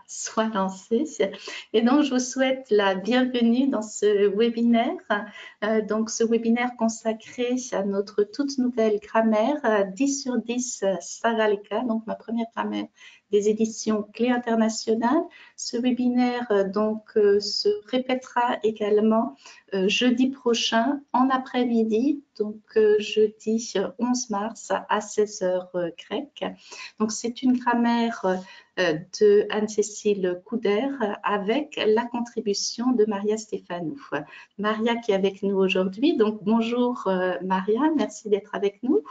soit lancé. Et donc, je vous souhaite la bienvenue dans ce webinaire. Donc, ce webinaire consacré à notre toute nouvelle grammaire 10 sur 10 Saralika, donc ma première grammaire des éditions Clé internationale. Ce webinaire se répétera également jeudi prochain en après-midi, donc jeudi 11 mars à 16h grec. Donc, c'est une grammaire de Anne-Cécile Couder avec la contribution de Maria Stéphanou. Maria qui est avec nous aujourd'hui. Donc, bonjour Maria, merci d'être avec nous.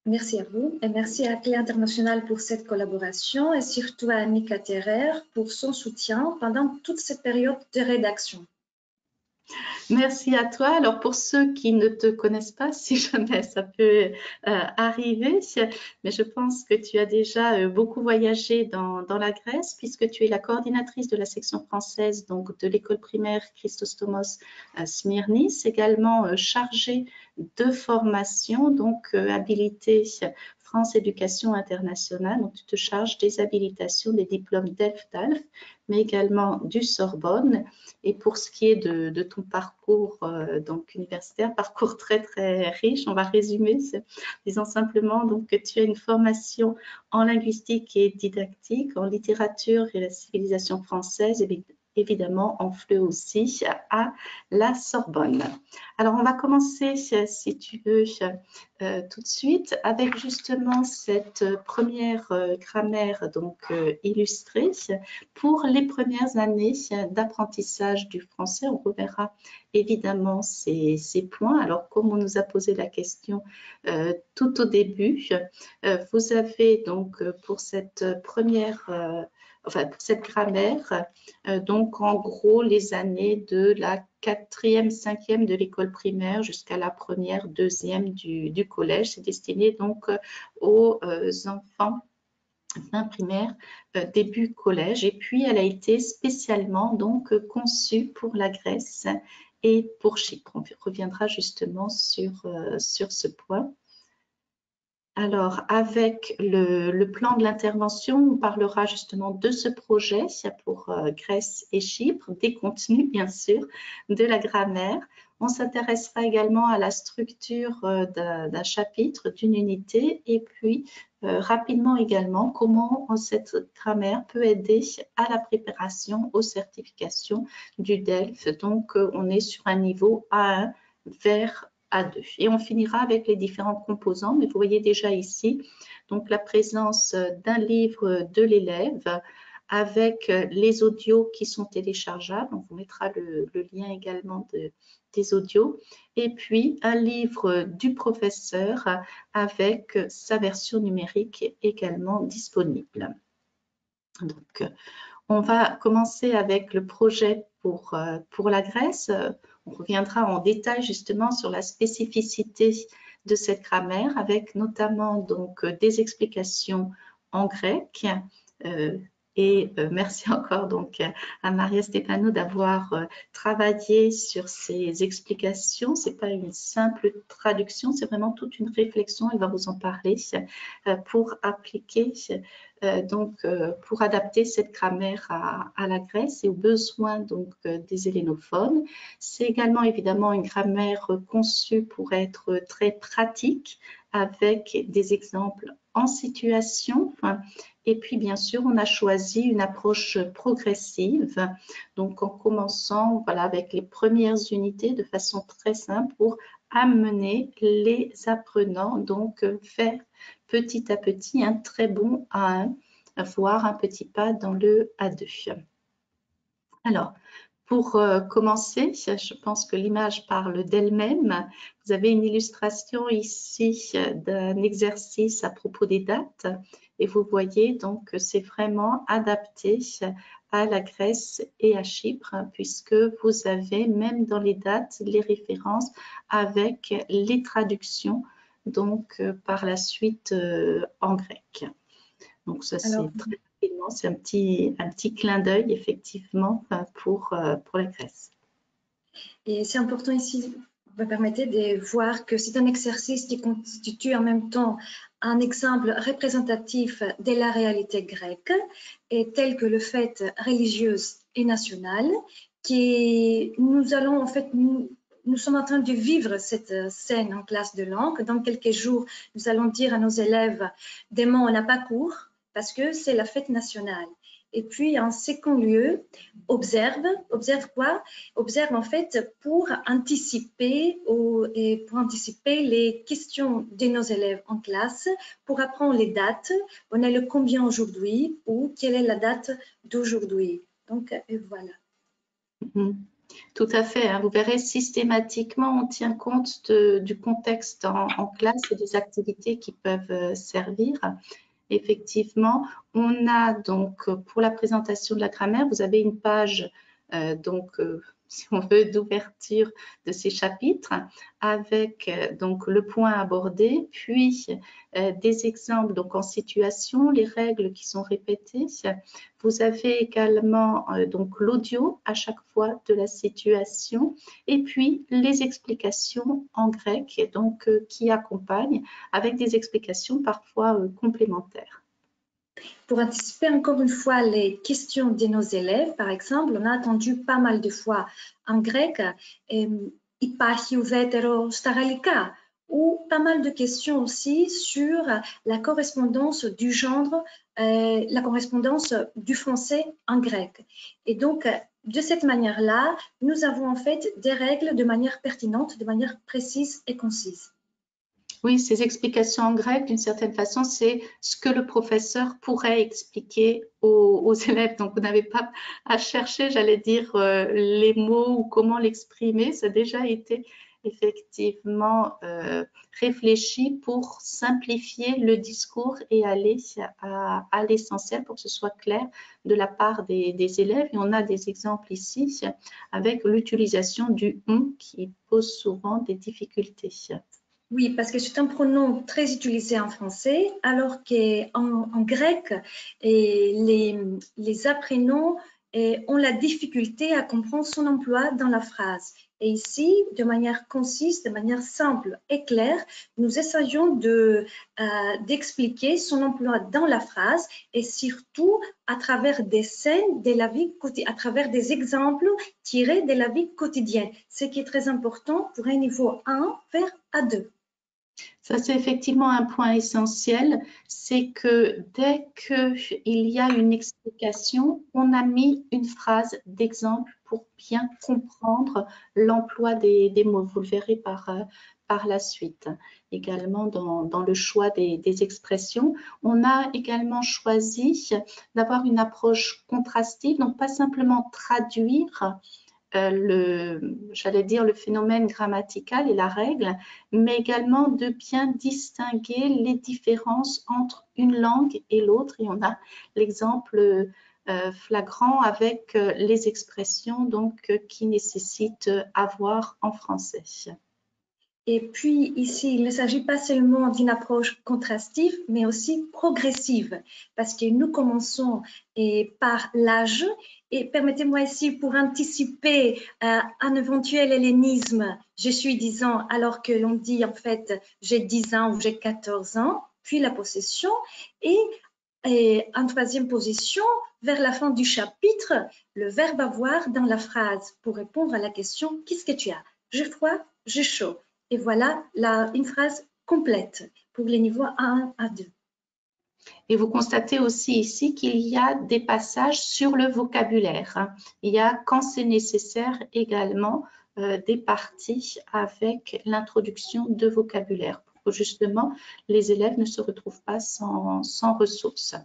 Merci à vous et merci à Clé internationale pour cette collaboration et surtout à Annika Terrer pour son soutien pendant toute cette période de rédaction. Merci à toi. Alors, pour ceux qui ne te connaissent pas, si jamais ça peut arriver, mais je pense que tu as déjà beaucoup voyagé dans la Grèce puisque tu es la coordinatrice de la section française donc, de l'école primaire Christostomos Smyrnis, également chargée de formation, donc habilitée France Éducation Internationale. Donc, tu te charges des habilitations, des diplômes DELF-DALF, mais également du Sorbonne. Et pour ce qui est de ton parcours donc universitaire, parcours très très riche, on va résumer, disons simplement donc que tu as une formation en linguistique et didactique, en littérature et la civilisation française, et évidemment en FLE aussi à la Sorbonne. Alors on va commencer, si tu veux, tout de suite avec justement cette première grammaire donc illustrée pour les premières années d'apprentissage du français. On reverra évidemment ces points. Alors comme on nous a posé la question tout au début, vous avez donc pour cette première pour cette grammaire, donc en gros les années de la 4e, 5e de l'école primaire jusqu'à la 1re, 2e du collège. C'est destiné donc aux enfants d'un primaire début collège. Et puis elle a été spécialement donc conçue pour la Grèce et pour Chypre. On reviendra justement sur ce point. Alors, avec le plan de l'intervention, on parlera justement de ce projet pour Grèce et Chypre, des contenus bien sûr, de la grammaire. On s'intéressera également à la structure d'un chapitre, d'une unité, et puis rapidement également comment cette grammaire peut aider à la préparation aux certifications du DELF. Donc, on est sur un niveau A1 vers A2. Et on finira avec les différents composants, mais vous voyez déjà ici donc la présence d'un livre de l'élève avec les audios qui sont téléchargeables. On vous mettra le lien également des audios. Et puis un livre du professeur avec sa version numérique également disponible. Donc, on va commencer avec le projet pour la Grèce. On reviendra en détail justement sur la spécificité de cette grammaire avec notamment donc des explications en grec. Merci encore donc à Maria Stéphanou d'avoir travaillé sur ces explications. C'est pas une simple traduction, c'est vraiment toute une réflexion. Elle va vous en parler pour appliquer pour adapter cette grammaire à la Grèce et aux besoins donc des hellénophones. C'est également évidemment une grammaire conçue pour être très pratique avec des exemples en situation. Et puis bien sûr, on a choisi une approche progressive, donc en commençant avec les premières unités de façon très simple pour amener les apprenants donc vers petit à petit un très bon A1, voire un petit pas dans le A2. Alors, pour commencer, je pense que l'image parle d'elle-même. Vous avez une illustration ici d'un exercice à propos des dates et vous voyez donc que c'est vraiment adapté à la Grèce et à Chypre puisque vous avez même dans les dates les références avec les traductions donc par la suite en grec. Donc ça c'est très rapidement, c'est un petit clin d'œil effectivement pour la Grèce. Et c'est important ici, vous me permettez de voir que c'est un exercice qui constitue en même temps un exemple représentatif de la réalité grecque, et tel que le fait religieuse et nationale, qui nous allons en fait, nous sommes en train de vivre cette scène en classe de langue. Dans quelques jours, nous allons dire à nos élèves, demain on n'a pas cours parce que c'est la fête nationale. Et puis, en second lieu, observe quoi? Observe en fait pour anticiper les questions de nos élèves en classe, pour apprendre les dates. On a le combien aujourd'hui ou quelle est la date d'aujourd'hui. Donc, voilà. Tout à fait. Hein. Vous verrez, systématiquement, on tient compte du contexte en classe et des activités qui peuvent servir. Effectivement, on a donc pour la présentation de la grammaire, vous avez une page si on veut, d'ouverture de ces chapitres avec donc le point abordé, puis des exemples donc en situation, les règles qui sont répétées. Vous avez également donc l'audio à chaque fois de la situation et puis les explications en grec donc qui accompagnent avec des explications parfois complémentaires. Pour anticiper encore une fois les questions de nos élèves, par exemple, on a entendu pas mal de fois en grec υπάρχει ουδέτερο στα γαλλικά, ou pas mal de questions aussi sur la correspondance du genre, la correspondance du français en grec. Et donc, de cette manière-là, nous avons en fait des règles de manière pertinente, de manière précise et concise. Oui, ces explications en grec, d'une certaine façon, c'est ce que le professeur pourrait expliquer aux élèves. Donc, vous n'avez pas à chercher, j'allais dire, les mots ou comment l'exprimer. Ça a déjà été effectivement réfléchi pour simplifier le discours et aller à l'essentiel pour que ce soit clair de la part des élèves. Et on a des exemples ici avec l'utilisation du « on » qui pose souvent des difficultés. Oui, parce que c'est un pronom très utilisé en français, alors qu'en grec, les apprenants ont la difficulté à comprendre son emploi dans la phrase. Et ici, de manière concise, de manière simple et claire, nous essayons d'expliquer son emploi dans la phrase et surtout à travers des scènes de la vie quotidienne, à travers des exemples tirés de la vie quotidienne, ce qui est très important pour un niveau 1 vers A2. Ça, c'est effectivement un point essentiel, c'est que dès qu'il y a une explication, on a mis une phrase d'exemple pour bien comprendre l'emploi des mots. Vous le verrez par la suite. Également, dans le choix des expressions, on a également choisi d'avoir une approche contrastive, donc pas simplement traduire j'allais dire le phénomène grammatical et la règle, mais également de bien distinguer les différences entre une langue et l'autre. Et on a l'exemple flagrant avec les expressions donc, qui nécessitent avoir en français. Et puis ici, il ne s'agit pas seulement d'une approche contrastive, mais aussi progressive, parce que nous commençons par l'âge. Et permettez-moi ici, pour anticiper un éventuel hellénisme, je suis 10 ans, alors que l'on dit en fait j'ai 10 ans ou j'ai 14 ans, puis la possession. Et en troisième position, vers la fin du chapitre, le verbe avoir dans la phrase pour répondre à la question « Qu'est-ce que tu as ?» J'ai froid, j'ai chaud. Et voilà une phrase complète pour les niveaux A1, A2. Et vous constatez aussi ici qu'il y a des passages sur le vocabulaire. Il y a, quand c'est nécessaire, également des parties avec l'introduction de vocabulaire pour que justement les élèves ne se retrouvent pas sans ressources.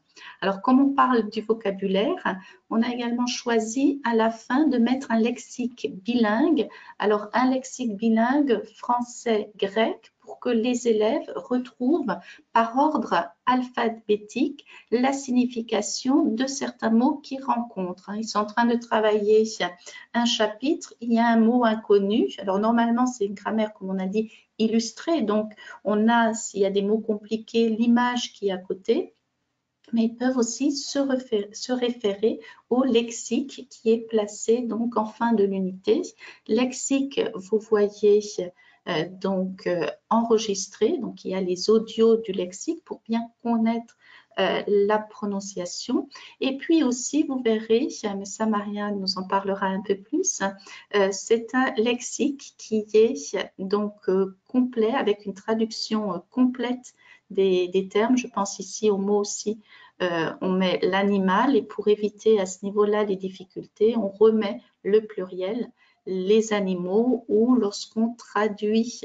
Alors, comme on parle du vocabulaire, on a également choisi à la fin de mettre un lexique bilingue. Alors, un lexique bilingue français-grec pour que les élèves retrouvent par ordre alphabétique la signification de certains mots qu'ils rencontrent. Ils sont en train de travailler un chapitre, il y a un mot inconnu. Alors normalement, c'est une grammaire, comme on a dit, illustrée. Donc, on a, s'il y a des mots compliqués, l'image qui est à côté. Mais ils peuvent aussi se référer au lexique qui est placé donc en fin de l'unité. Lexique, vous voyez enregistrés. Donc, il y a les audios du lexique pour bien connaître la prononciation. Et puis aussi, vous verrez, mais ça Marianne nous en parlera un peu plus, c'est un lexique qui est donc complet, avec une traduction complète des termes. Je pense ici au mot aussi, on met l'animal, et pour éviter à ce niveau-là les difficultés, on remet le pluriel, les animaux, ou lorsqu'on traduit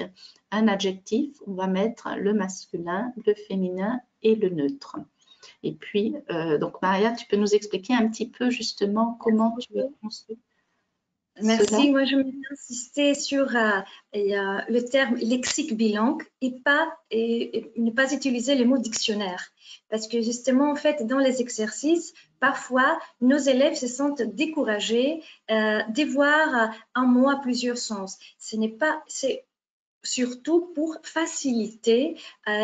un adjectif, on va mettre le masculin, le féminin et le neutre. Et puis, donc Maria, tu peux nous expliquer un petit peu justement comment tu as construit Merci. cela? Moi, je vais insister sur le terme lexique bilingue et ne pas utiliser le mot dictionnaire. Parce que justement, en fait, dans les exercices, parfois, nos élèves se sentent découragés de voir un mot à plusieurs sens. C'est surtout pour faciliter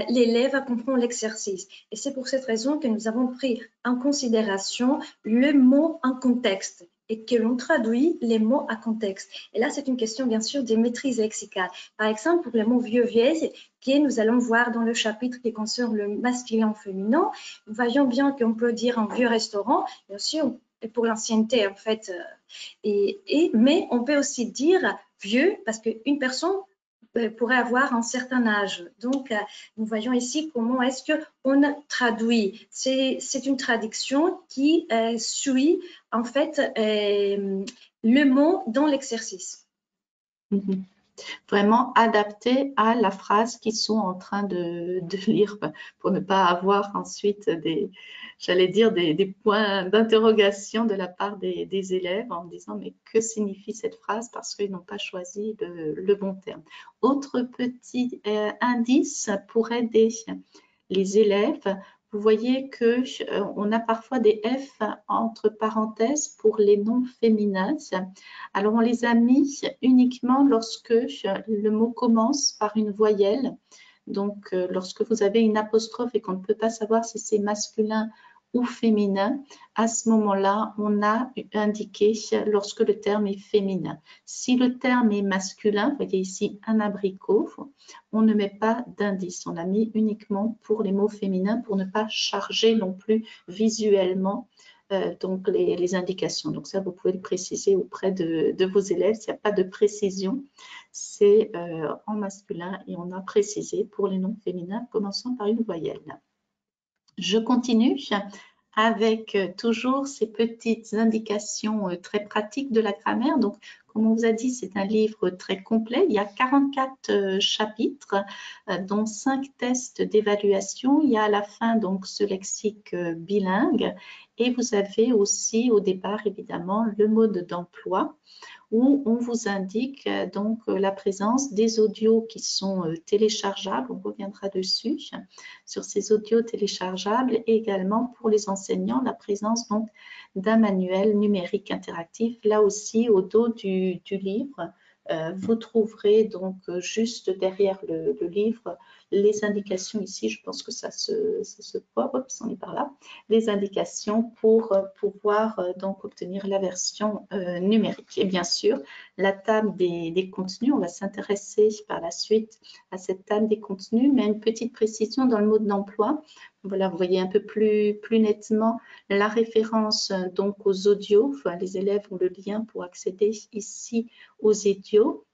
l'élève à comprendre l'exercice. Et c'est pour cette raison que nous avons pris en considération le mot en contexte et que l'on traduit les mots à contexte. Et là, c'est une question, bien sûr, de maîtrise lexicale. Par exemple, pour le mot vieux-vieille, que nous allons voir dans le chapitre qui concerne le masculin féminin, nous voyons bien qu'on peut dire un vieux restaurant, bien sûr, et pour l'ancienneté, en fait. Mais on peut aussi dire vieux parce qu'une personne pourrait avoir un certain âge. Donc, nous voyons ici comment est-ce qu'on traduit. C'est une traduction qui suit en fait le mot dans l'exercice. Mm-hmm. Vraiment adapté à la phrase qu'ils sont en train de lire, pour ne pas avoir ensuite des points d'interrogation de la part des élèves en disant mais que signifie cette phrase, parce qu'ils n'ont pas choisi le bon terme. Autre petit indice pour aider les élèves. Vous voyez que on a parfois des F entre parenthèses pour les noms féminins. Alors, on les a mis uniquement lorsque le mot commence par une voyelle. Donc, lorsque vous avez une apostrophe et qu'on ne peut pas savoir si c'est masculin ou féminin, à ce moment-là, on a indiqué lorsque le terme est féminin. Si le terme est masculin, vous voyez ici un abricot, on ne met pas d'indice. On l'a mis uniquement pour les mots féminins pour ne pas charger non plus visuellement donc les indications. Donc ça, vous pouvez le préciser auprès de vos élèves. S'il n'y a pas de précision, c'est en masculin, et on a précisé pour les noms féminins commençant par une voyelle. Je continue avec toujours ces petites indications très pratiques de la grammaire. Donc, comme on vous a dit, c'est un livre très complet. Il y a 44 chapitres, dont 5 tests d'évaluation. Il y a à la fin donc ce lexique bilingue, et vous avez aussi au départ évidemment le mode d'emploi, où on vous indique donc la présence des audios qui sont téléchargeables. On reviendra dessus sur ces audios téléchargeables, et également pour les enseignants la présence donc d'un manuel numérique interactif. Là aussi, au dos du livre, vous trouverez donc juste derrière le livre les indications. Ici, je pense que ça se voit, hop, on est par là, les indications pour pouvoir donc obtenir la version numérique. Et bien sûr, la table des contenus, on va s'intéresser par la suite à cette table des contenus, mais une petite précision dans le mode d'emploi. Voilà, vous voyez un peu plus nettement la référence donc aux audios. Enfin, les élèves ont le lien pour accéder ici aux audios.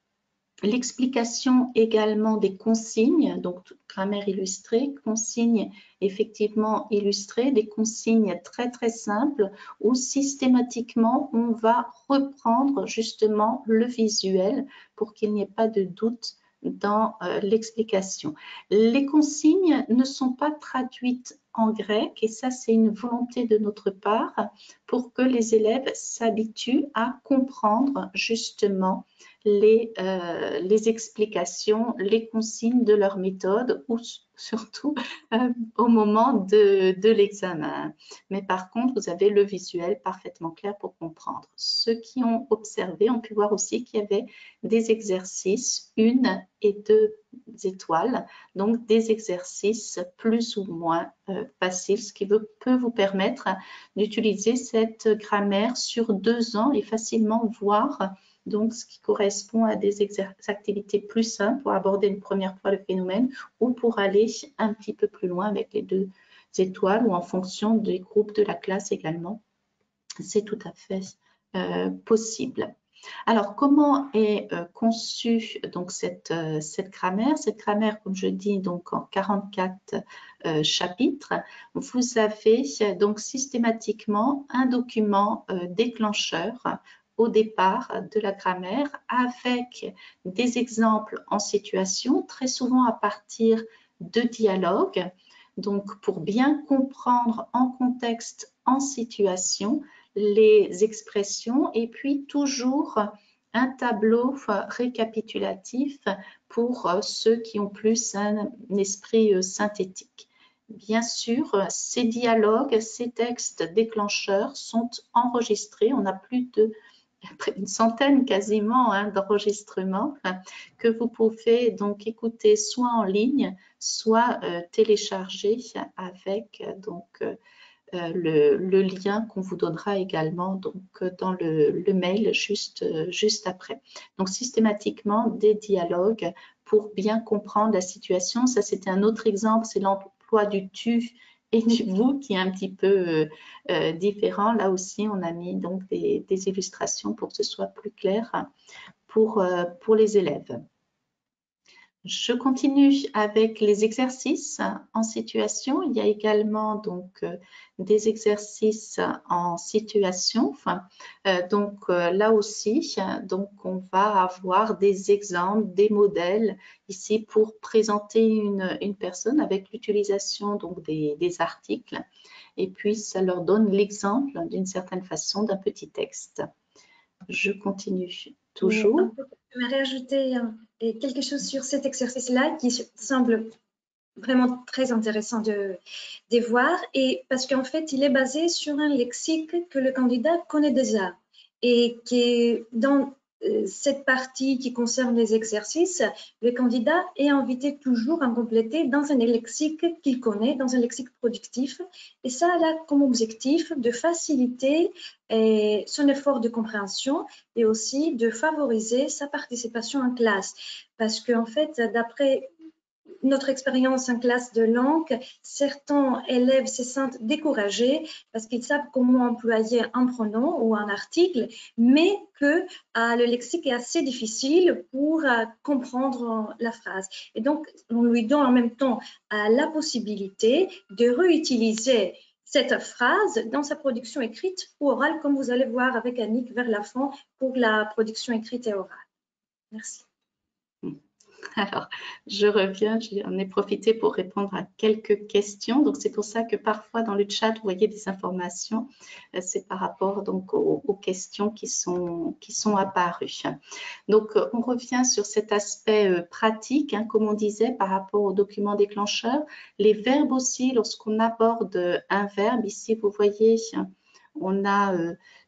L'explication également des consignes, donc grammaire illustrée, consignes effectivement illustrées, des consignes très très simples où systématiquement on va reprendre justement le visuel pour qu'il n'y ait pas de doute dans l'explication. Les consignes ne sont pas traduites en grec, et ça c'est une volonté de notre part pour que les élèves s'habituent à comprendre justement les explications, les consignes de leur méthode, ou surtout au moment de l'examen. Mais par contre, vous avez le visuel parfaitement clair pour comprendre. Ceux qui ont observé ont pu voir aussi qu'il y avait des exercices 1 et 2 étoiles, donc des exercices plus ou moins faciles, ce qui peut vous permettre d'utiliser cette grammaire sur 2 ans et facilement voir donc ce qui correspond à des activités plus simples pour aborder une première fois le phénomène ou pour aller un petit peu plus loin avec les 2 étoiles ou en fonction des groupes de la classe également. C'est tout à fait possible. Alors, comment est conçue donc cette grammaire? Cette grammaire, comme je dis, donc en 44 chapitres, vous avez donc systématiquement un document déclencheur au départ de la grammaire avec des exemples en situation, très souvent à partir de dialogues. Donc, pour bien comprendre en contexte, en situation, les expressions et puis toujours un tableau récapitulatif pour ceux qui ont plus un esprit synthétique. Bien sûr, ces dialogues, ces textes déclencheurs sont enregistrés. On a plus de une centaine quasiment d'enregistrements que vous pouvez donc écouter soit en ligne, soit télécharger avec donc le lien qu'on vous donnera également donc, dans le mail juste après. Donc, systématiquement, des dialogues pour bien comprendre la situation. Ça, c'était un autre exemple, c'est l'emploi du tu et du vous qui est un petit peu différent. Là aussi, on a mis donc des illustrations pour que ce soit plus clair pour les élèves. Je continue avec les exercices en situation. Il y a également donc des exercices en situation. Là aussi, donc on va avoir des exemples, des modèles ici pour présenter une personne avec l'utilisation donc des articles. Et puis ça leur donne l'exemple d'une certaine façon d'un petit texte. Je continue toujours. J'aimerais ajouter quelque chose sur cet exercice-là qui semble vraiment très intéressant de voir, et parce qu'en fait, il est basé sur un lexique que le candidat connaît déjà et qui est dans cette partie qui concerne les exercices, le candidat est invité toujours à compléter dans un lexique qu'il connaît, dans un lexique productif, et ça a comme objectif de faciliter son effort de compréhension et aussi de favoriser sa participation en classe. Parce qu'en fait, d'après notre expérience en classe de langue, certains élèves se sentent découragés parce qu'ils savent comment employer un pronom ou un article, mais que le lexique est assez difficile pour comprendre la phrase. Et donc, on lui donne en même temps la possibilité de réutiliser cette phrase dans sa production écrite ou orale, comme vous allez voir avec Annick vers la fin pour la production écrite et orale. Merci. Alors, je reviens, j'en ai profité pour répondre à quelques questions. Donc, c'est pour ça que parfois dans le chat, vous voyez des informations. C'est par rapport donc aux questions qui sont apparues. Donc, on revient sur cet aspect pratique, comme on disait, par rapport aux documents déclencheurs. Les verbes aussi, lorsqu'on aborde un verbe, ici, vous voyez, on a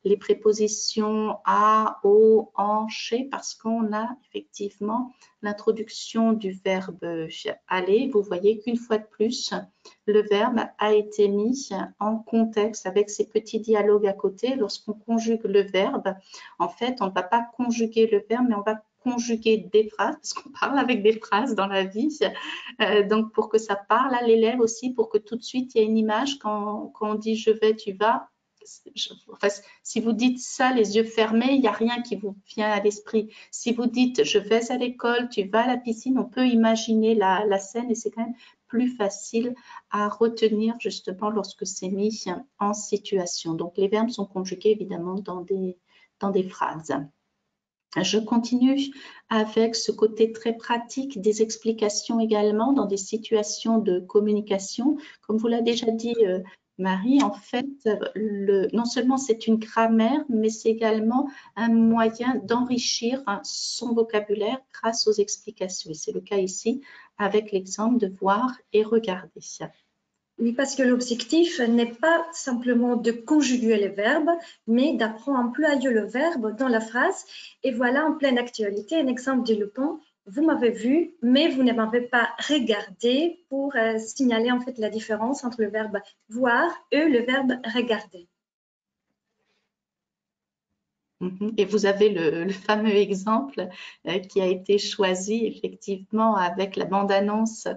les prépositions à, au, en, chez, parce qu'on a effectivement l'introduction du verbe aller. Vous voyez qu'une fois de plus, le verbe a été mis en contexte avec ces petits dialogues à côté. Lorsqu'on conjugue le verbe, en fait, on ne va pas conjuguer le verbe, mais on va conjuguer des phrases, parce qu'on parle avec des phrases dans la vie. Donc, pour que ça parle à l'élève aussi, pour que tout de suite, il y ait une image quand on dit « je vais, tu vas ». Enfin, si vous dites ça les yeux fermés, il n'y a rien qui vous vient à l'esprit. Si vous dites je vais à l'école, tu vas à la piscine, on peut imaginer la scène et c'est quand même plus facile à retenir justement lorsque c'est mis en situation. Donc les verbes sont conjugués évidemment dans des phrases. Je continue avec ce côté très pratique des explications également dans des situations de communication. Comme vous l'avez déjà dit, Marie, en fait, non seulement c'est une grammaire, mais c'est également un moyen d'enrichir son vocabulaire grâce aux explications. Et c'est le cas ici avec l'exemple de voir et regarder. Oui, parce que l'objectif n'est pas simplement de conjuguer les verbes, mais d'apprendre à employer le verbe dans la phrase. Et voilà, en pleine actualité, un exemple de Lupin. Vous m'avez vu, mais vous ne m'avez pas regardé pour signaler en fait la différence entre le verbe voir et le verbe regarder. Et vous avez le fameux exemple qui a été choisi effectivement avec la bande-annonce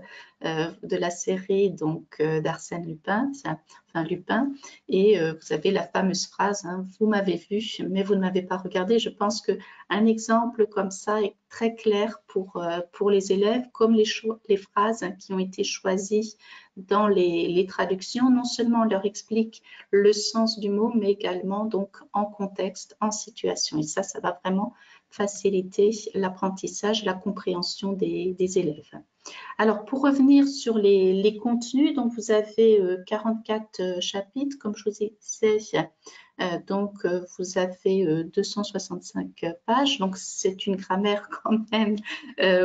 de la série donc d'Arsène Lupin, enfin Lupin, et vous avez la fameuse phrase hein, vous m'avez vu mais vous ne m'avez pas regardé. Je pense que un exemple comme ça est très clair pour les élèves, comme les phrases qui ont été choisies dans les traductions. Non seulement on leur explique le sens du mot, mais également donc en contexte, en situation. Et ça va vraiment faciliter l'apprentissage, la compréhension des élèves. Alors, pour revenir sur les contenus, donc vous avez 44 chapitres, comme je vous disais, donc vous avez 265 pages, donc c'est une grammaire quand même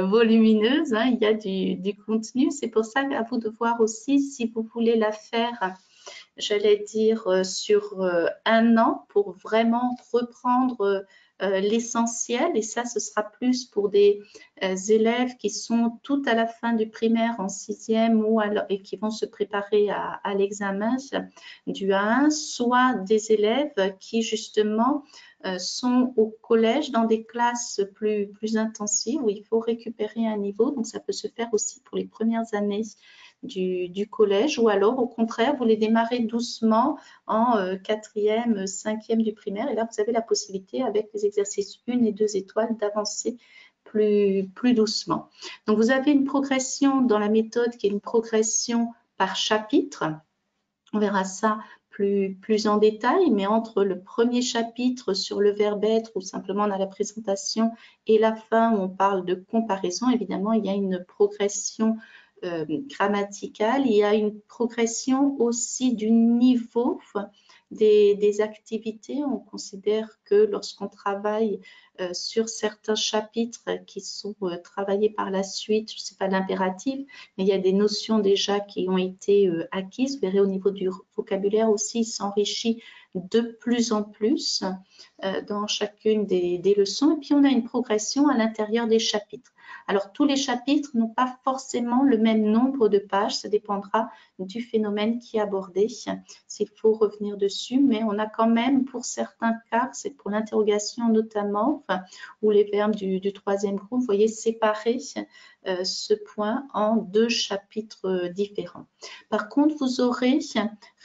volumineuse, hein, il y a du contenu, c'est pour ça qu'à vous de voir aussi si vous voulez la faire, j'allais dire, sur un an pour vraiment reprendre l'essentiel. Et ça, ce sera plus pour des élèves qui sont tout à la fin du primaire en 6e et qui vont se préparer à l'examen du A1, soit des élèves qui justement sont au collège dans des classes plus intensives où il faut récupérer un niveau. Donc, ça peut se faire aussi pour les premières années du collège, ou alors au contraire, vous les démarrez doucement en 4e, 5e du primaire, et là vous avez la possibilité avec les exercices 1 et 2 étoiles d'avancer plus doucement. Donc vous avez une progression dans la méthode qui est une progression par chapitre. On verra ça plus en détail, mais entre le premier chapitre sur le verbe être, où simplement on a la présentation, et la fin où on parle de comparaison, évidemment, il y a une progression grammaticale, il y a une progression aussi du niveau des activités. On considère que lorsqu'on travaille sur certains chapitres qui sont travaillés par la suite, je ne sais pas l'impératif, mais il y a des notions déjà qui ont été acquises. Vous verrez au niveau du vocabulaire aussi, il s'enrichit de plus en plus dans chacune des leçons. Et puis on a une progression à l'intérieur des chapitres. Alors, tous les chapitres n'ont pas forcément le même nombre de pages, ça dépendra du phénomène qui est abordé, s'il faut revenir dessus, mais on a quand même, pour certains cas, c'est pour l'interrogation notamment, enfin, ou les verbes du 3e groupe, vous voyez, séparer ce point en 2 chapitres différents. Par contre, vous aurez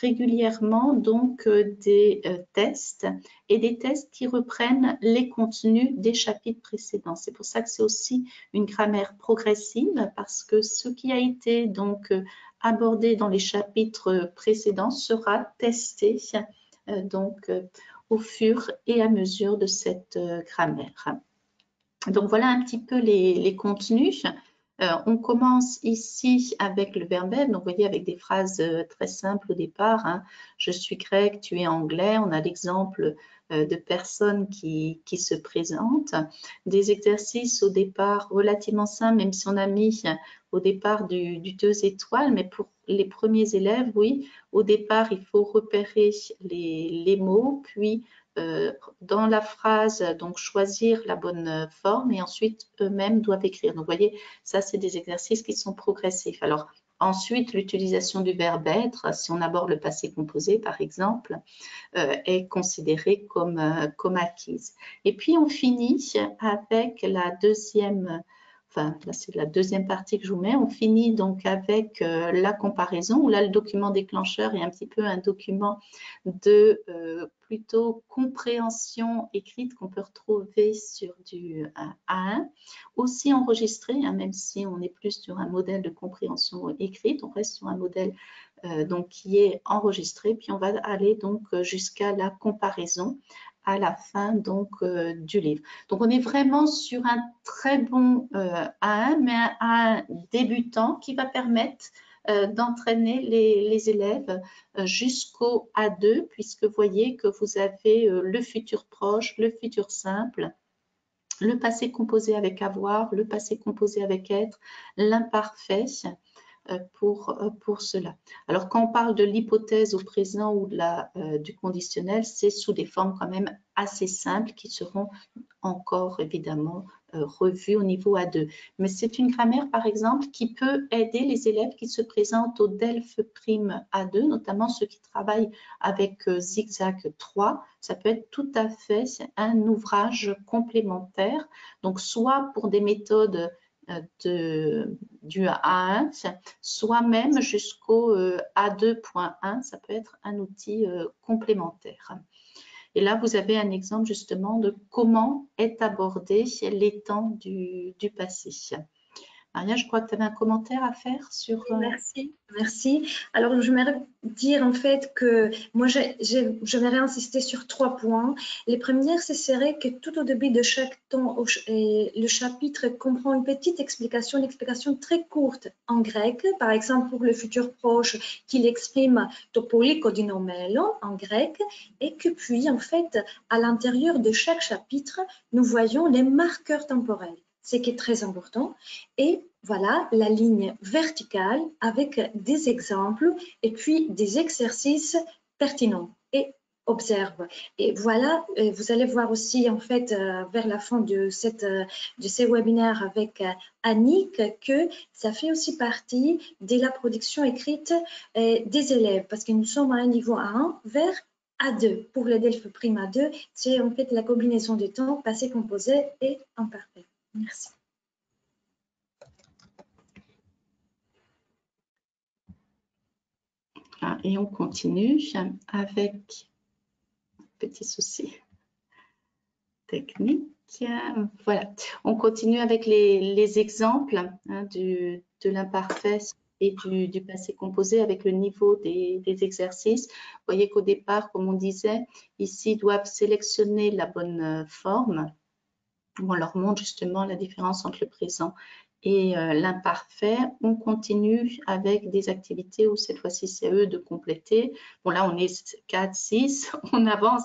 régulièrement donc des tests et des tests qui reprennent les contenus des chapitres précédents. C'est pour ça que c'est aussi une grammaire progressive, parce que ce qui a été donc abordé dans les chapitres précédents sera testé donc au fur et à mesure de cette grammaire. Donc voilà un petit peu les contenus. On commence ici avec le verbe être, donc vous voyez avec des phrases très simples au départ. Hein. Je suis grec, tu es anglais. On a l'exemple de personnes qui se présentent. Des exercices au départ relativement simples, même si on a mis au départ du 2 étoiles, mais pour les premiers élèves, oui, au départ, il faut repérer les mots, puis dans la phrase, donc choisir la bonne forme et ensuite eux-mêmes doivent écrire. Donc, vous voyez, ça, c'est des exercices qui sont progressifs. Alors, ensuite, l'utilisation du verbe être, si on aborde le passé composé, par exemple, est considérée comme acquise. Et puis, on finit avec la deuxième... Enfin, là, c'est la deuxième partie que je vous mets. On finit donc avec la comparaison, où là, le document déclencheur est un petit peu un document de plutôt compréhension écrite qu'on peut retrouver sur du A1, aussi enregistré, hein, même si on est plus sur un modèle de compréhension écrite, on reste sur un modèle donc qui est enregistré, puis on va aller donc jusqu'à la comparaison à la fin donc du livre. Donc on est vraiment sur un très bon A1, mais un débutant qui va permettre d'entraîner les élèves jusqu'au A2, puisque vous voyez que vous avez le futur proche, le futur simple, le passé composé avec avoir, le passé composé avec être, l'imparfait pour cela. Alors, quand on parle de l'hypothèse au présent ou du conditionnel, c'est sous des formes quand même assez simples qui seront encore évidemment revue au niveau A2. Mais c'est une grammaire, par exemple, qui peut aider les élèves qui se présentent au DELF Prime A2, notamment ceux qui travaillent avec Zigzag 3. Ça peut être tout à fait un ouvrage complémentaire. Donc, soit pour des méthodes du A1, soit même jusqu'au A2.1, ça peut être un outil complémentaire. Et là, vous avez un exemple justement de comment est abordé les temps du passé. Maria, je crois que tu avais un commentaire à faire sur… Merci, merci. Alors, j'aimerais dire en fait que moi, j'aimerais insister sur 3 points. Les premières, ce serait que tout au début de chaque temps, le chapitre comprend une petite explication, une explication très courte en grec, par exemple pour le futur proche, qu'il exprime to poliko dinomelo en grec, et que puis, en fait, à l'intérieur de chaque chapitre, nous voyons les marqueurs temporels, ce qui est très important. Et voilà la ligne verticale avec des exemples et puis des exercices pertinents. Et observe. Et voilà, vous allez voir aussi en fait vers la fin de ces webinaires avec Annick que ça fait aussi partie de la production écrite des élèves parce que nous sommes à un niveau A1 vers A2. Pour le DELF Prime A2, c'est en fait la combinaison des temps passé, composé et imparfait. Merci. Et on continue avec un petit souci technique. Voilà, on continue avec les exemples de l'imparfait et du passé composé avec le niveau des exercices. Vous voyez qu'au départ, comme on disait, ici, ils doivent sélectionner la bonne forme. On leur montre justement la différence entre le présent et l'imparfait. On continue avec des activités où cette fois-ci, c'est à eux de compléter. Bon, là, on est 4, 6, on avance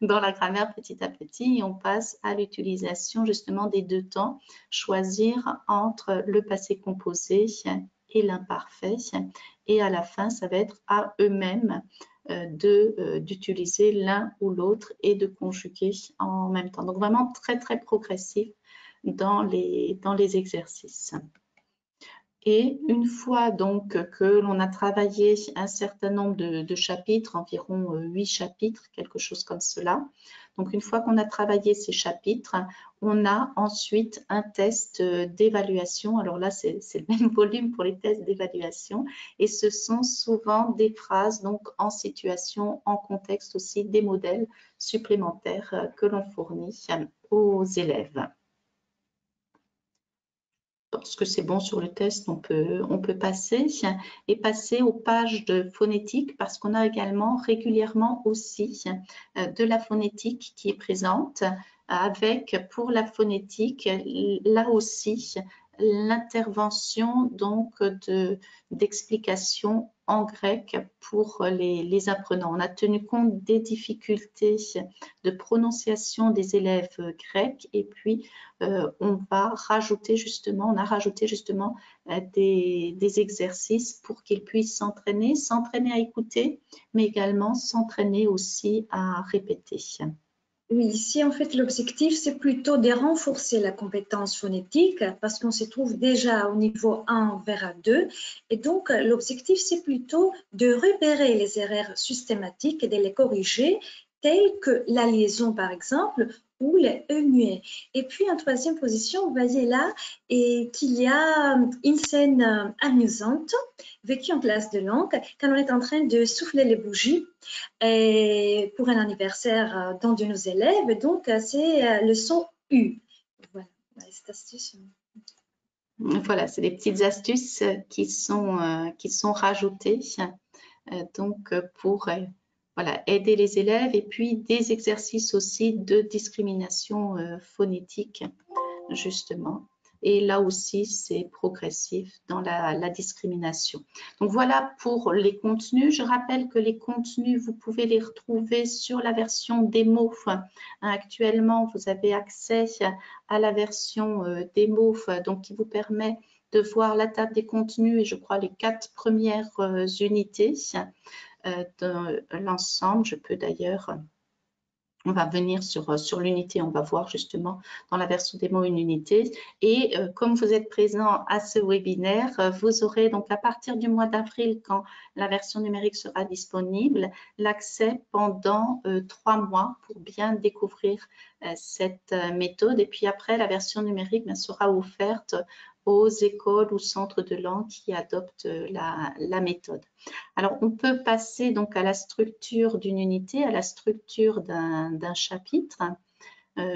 dans la grammaire petit à petit et on passe à l'utilisation justement des 2 temps, choisir entre le passé composé et l'imparfait. Et à la fin, ça va être à eux-mêmes d'utiliser l'un ou l'autre et de conjuguer en même temps. Donc, vraiment très, très progressif dans les exercices. Et une fois donc que l'on a travaillé un certain nombre de chapitres, environ 8 chapitres, quelque chose comme cela, donc une fois qu'on a travaillé ces chapitres, on a ensuite un test d'évaluation. Alors là, c'est le même volume pour les tests d'évaluation et ce sont souvent des phrases donc en situation, en contexte aussi, des modèles supplémentaires que l'on fournit aux élèves. Lorsque c'est bon sur le test, on peut passer et passer aux pages de phonétique parce qu'on a également régulièrement aussi de la phonétique qui est présente avec pour la phonétique là aussi l'intervention donc d'explications en grec pour les apprenants. On a tenu compte des difficultés de prononciation des élèves grecs et puis on a rajouté justement des exercices pour qu'ils puissent s'entraîner à écouter, mais également s'entraîner aussi à répéter. Oui, ici, en fait, l'objectif, c'est plutôt de renforcer la compétence phonétique parce qu'on se trouve déjà au niveau 1 vers 2. Et donc, l'objectif, c'est plutôt de repérer les erreurs systématiques et de les corriger, telles que la liaison, par exemple, ou les E muets. Et puis, en troisième position, vous voyez là qu'il y a une scène amusante vécue en classe de langue quand on est en train de souffler les bougies et pour un anniversaire d'un de nos élèves. Donc, c'est le son U. Voilà, cette astuce. Voilà, c'est des petites astuces qui sont rajoutées donc pour voilà, aider les élèves et puis des exercices aussi de discrimination phonétique justement. Et là aussi, c'est progressif dans la discrimination. Donc voilà pour les contenus. Je rappelle que les contenus, vous pouvez les retrouver sur la version démo. Actuellement, vous avez accès à la version démo, donc qui vous permet de voir la table des contenus et je crois les 4 premières unités de l'ensemble. Je peux d'ailleurs On va venir sur l'unité, on va voir justement dans la version démo une unité. Et comme vous êtes présent à ce webinaire, vous aurez donc à partir du mois d'avril, quand la version numérique sera disponible, l'accès pendant 3 mois pour bien découvrir cette méthode. Et puis après, la version numérique sera offerte aux écoles ou centres de langue qui adoptent la méthode. Alors, on peut passer donc à la structure d'une unité, à la structure d'un chapitre,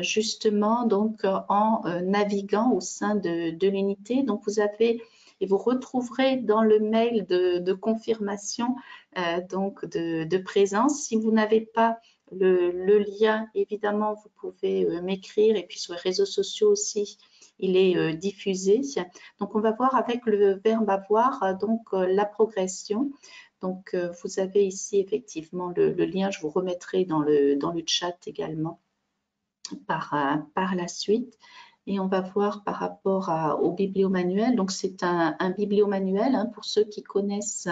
justement donc en naviguant au sein de l'unité. Donc, vous avez et vous retrouverez dans le mail de confirmation donc de présence. Si vous n'avez pas le lien, évidemment, vous pouvez m'écrire, et puis sur les réseaux sociaux aussi, il est diffusé. Donc, on va voir avec le verbe avoir donc la progression. Donc, vous avez ici effectivement le lien, je vous remettrai dans le chat également par la suite. Et on va voir par rapport au bibliomanuel. Donc, c'est un bibliomanuel, hein, pour ceux qui connaissent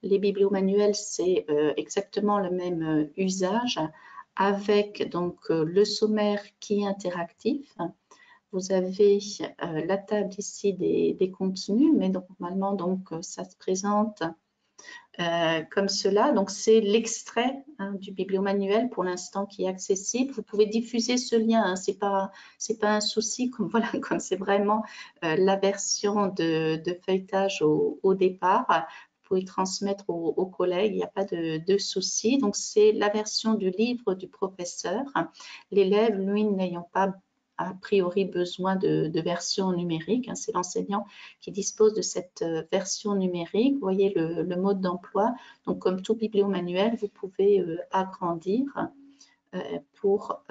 les bibliomanuels, c'est exactement le même usage, avec donc le sommaire qui est interactif. Vous avez la table ici des contenus, mais normalement, donc, ça se présente comme cela. Donc, c'est l'extrait du bibliomanuel pour l'instant qui est accessible. Vous pouvez diffuser ce lien, hein, c'est pas un souci, comme voilà, comme c'est vraiment la version de feuilletage au départ. Vous pouvez transmettre aux collègues, il n'y a pas de souci. Donc, c'est la version du livre du professeur. L'élève, lui, n'ayant pas a priori besoin de version numérique. Hein, c'est l'enseignant qui dispose de cette version numérique. Vous voyez le mode d'emploi. Donc, comme tout bibliomanuel, vous pouvez agrandir pour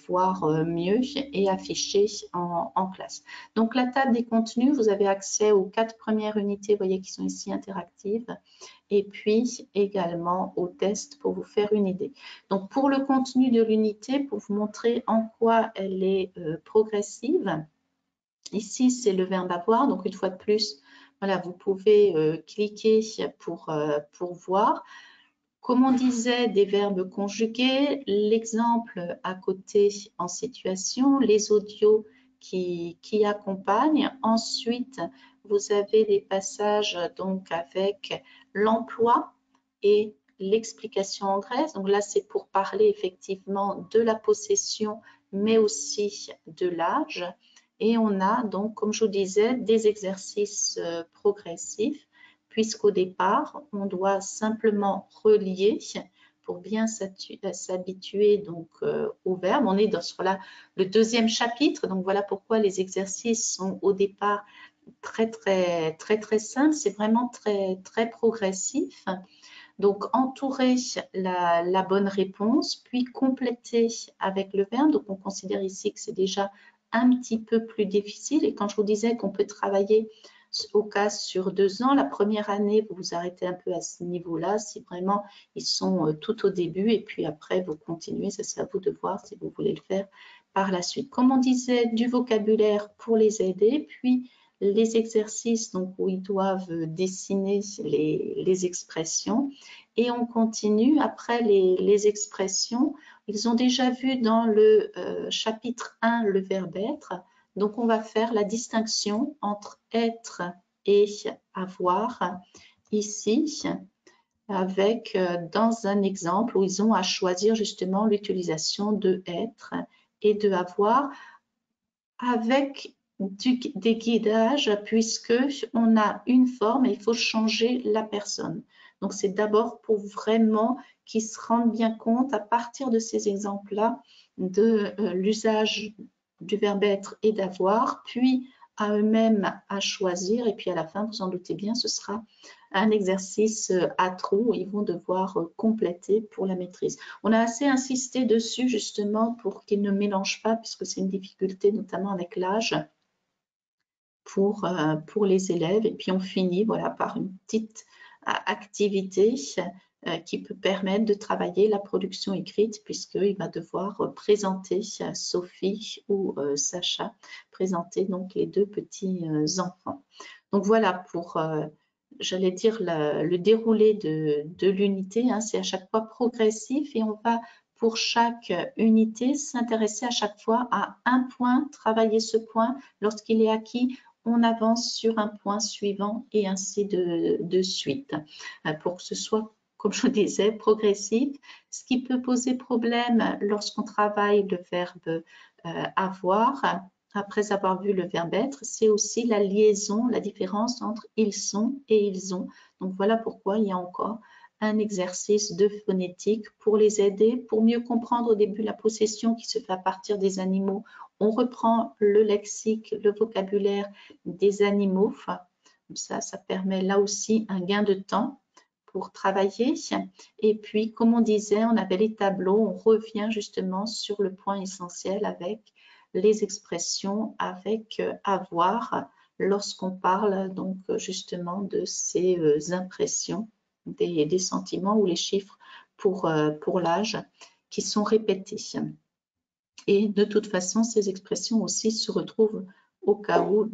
voir mieux et afficher en classe. Donc, la table des contenus, vous avez accès aux 4 premières unités, vous voyez, qui sont ici interactives, et puis également aux tests pour vous faire une idée. Donc, pour le contenu de l'unité, pour vous montrer en quoi elle est progressive, ici, c'est le verbe avoir. Donc, une fois de plus, voilà, vous pouvez cliquer pour voir. Comme on disait, des verbes conjugués, l'exemple à côté en situation, les audios qui accompagnent. Ensuite, vous avez des passages donc avec l'emploi et l'explication en grèce. Donc là, c'est pour parler effectivement de la possession, mais aussi de l'âge. Et on a donc, comme je vous disais, des exercices progressifs, puisqu'au départ, on doit simplement relier pour bien s'habituer donc au verbe. On est dans le 2e chapitre, donc voilà pourquoi les exercices sont au départ très simples. C'est vraiment très progressif. Donc, entourer la bonne réponse, puis compléter avec le verbe. Donc, on considère ici que c'est déjà un petit peu plus difficile. Et quand je vous disais qu'on peut travailler au cas sur 2 ans, la première année, vous vous arrêtez un peu à ce niveau-là, si vraiment ils sont tout au début, et puis après, vous continuez. Ça, c'est à vous de voir si vous voulez le faire par la suite. Comme on disait, du vocabulaire pour les aider, puis les exercices donc, où ils doivent dessiner les expressions. Et on continue après les expressions. Ils ont déjà vu dans le chapitre 1 le verbe être. Donc, on va faire la distinction entre être et avoir ici, avec dans un exemple où ils ont à choisir justement l'utilisation de être et de avoir, avec des guidages, puisque on a une forme et il faut changer la personne. Donc, c'est d'abord pour vraiment qu'ils se rendent bien compte à partir de ces exemples-là de l'usage du verbe être et d'avoir, puis à eux-mêmes à choisir. Et puis à la fin, vous en doutez bien, ce sera un exercice à trous où ils vont devoir compléter pour la maîtrise. On a assez insisté dessus justement pour qu'ils ne mélangent pas, puisque c'est une difficulté notamment avec l'âge pour les élèves. Et puis on finit voilà, par une petite activité qui peut permettre de travailler la production écrite, puisqu'il va devoir présenter Sophie ou Sacha, présenter donc les 2 petits enfants. Donc voilà pour j'allais dire le déroulé de l'unité, hein, c'est à chaque fois progressif et on va pour chaque unité, s'intéresser à chaque fois à un point, travailler ce point. Lorsqu'il est acquis, on avance sur un point suivant et ainsi de suite, pour que ce soit, comme je disais, progressif. Ce qui peut poser problème lorsqu'on travaille le verbe avoir, après avoir vu le verbe être, c'est aussi la liaison, la différence entre ils sont et ils ont. Donc voilà pourquoi il y a encore un exercice de phonétique pour les aider, pour mieux comprendre au début la possession qui se fait à partir des animaux. On reprend le lexique, le vocabulaire des animaux. Ça permet là aussi un gain de temps pour travailler. Et puis, comme on disait, on avait les tableaux, on revient justement sur le point essentiel avec les expressions, avec avoir, lorsqu'on parle donc justement de ces impressions, des sentiments ou les chiffres pour l'âge qui sont répétés. Et de toute façon, ces expressions aussi se retrouvent au cas où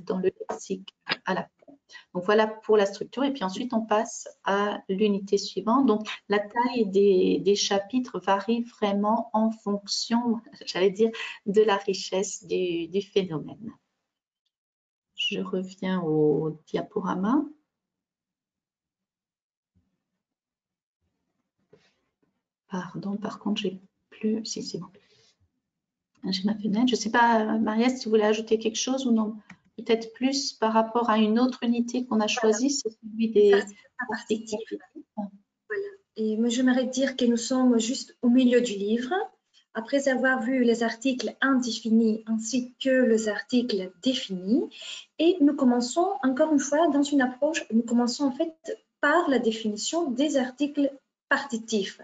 dans le lexique à la fin. Donc voilà pour la structure. Et puis ensuite, on passe à l'unité suivante. Donc la taille des chapitres varie vraiment en fonction, j'allais dire, de la richesse du phénomène. Je reviens au diaporama. Pardon, par contre, j'ai plus. Si, c'est bon. J'ai ma fenêtre. Je ne sais pas, Maria, si tu voulais ajouter quelque chose ou non. Peut-être plus par rapport à une autre unité qu'on a choisie, c'est celui des articles. Voilà. Et moi, j'aimerais dire que nous sommes juste au milieu du livre. Après avoir vu les articles indéfinis ainsi que les articles définis, et nous commençons encore une fois dans une approche, nous commençons en fait par la définition des articles partitifs.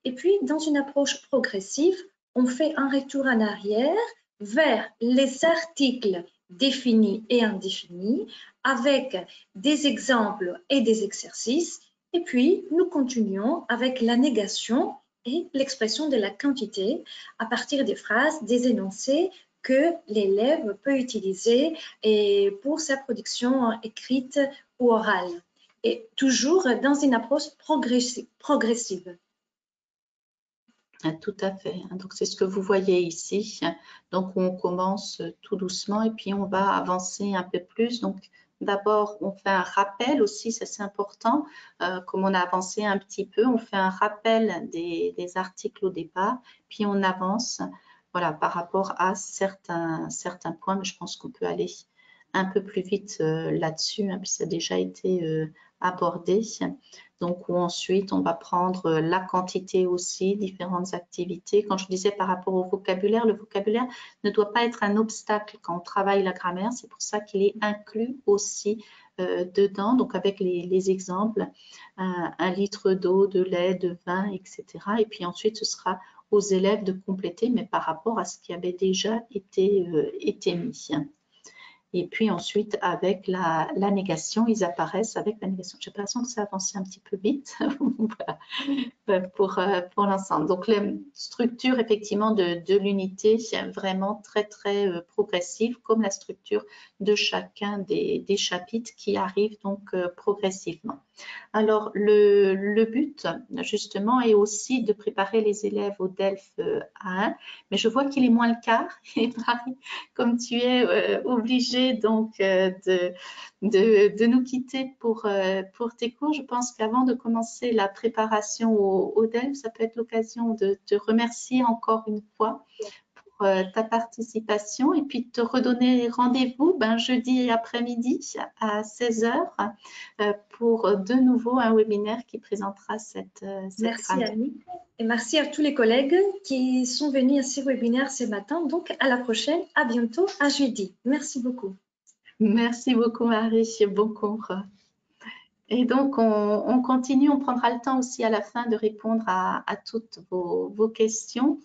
Et puis, dans une approche progressive, on fait un retour en arrière vers les articles définis et indéfinis avec des exemples et des exercices. Et puis, nous continuons avec la négation et l'expression de la quantité à partir des phrases, des énoncés que l'élève peut utiliser pour sa production écrite ou orale. Et toujours dans une approche progressive. Tout à fait. Donc, c'est ce que vous voyez ici. Donc, on commence tout doucement et puis on va avancer un peu plus. Donc, d'abord, on fait un rappel aussi, ça c'est important. Comme on a avancé un petit peu, on fait un rappel des articles au départ, puis on avance voilà, par rapport à certains points. Mais je pense qu'on peut aller un peu plus vite là-dessus, hein, puis ça a déjà été abordé. Donc, ensuite, on va prendre la quantité aussi, différentes activités. Quand je disais par rapport au vocabulaire, le vocabulaire ne doit pas être un obstacle quand on travaille la grammaire. C'est pour ça qu'il est inclus aussi dedans, donc avec les exemples, un litre d'eau, de lait, de vin, etc. Et puis ensuite, ce sera aux élèves de compléter, mais par rapport à ce qui avait déjà été mis. Et puis ensuite, avec la négation, ils apparaissent avec la négation. J'ai l'impression que ça avance un petit peu vite voilà, pour l'ensemble. Donc, la structure effectivement de l'unité, c'est vraiment très, très progressive, comme la structure de chacun des chapitres qui arrivent donc progressivement. Alors, le but, justement, est aussi de préparer les élèves au DELF A1, mais je vois qu'il est moins le quart. Et Marie, comme tu es obligée donc de nous quitter pour tes cours, je pense qu'avant de commencer la préparation au DELF, ça peut être l'occasion de te remercier encore une fois pour ta participation et puis te redonner rendez-vous jeudi après-midi à 16 h pour de nouveau un webinaire qui présentera cette Merci Annie et merci à tous les collègues qui sont venus à ce webinaire ce matin. Donc à la prochaine, à bientôt, à jeudi. Merci beaucoup. Merci beaucoup Marie, bon cours. Et donc, on continue, on prendra le temps aussi à la fin de répondre à toutes vos questions.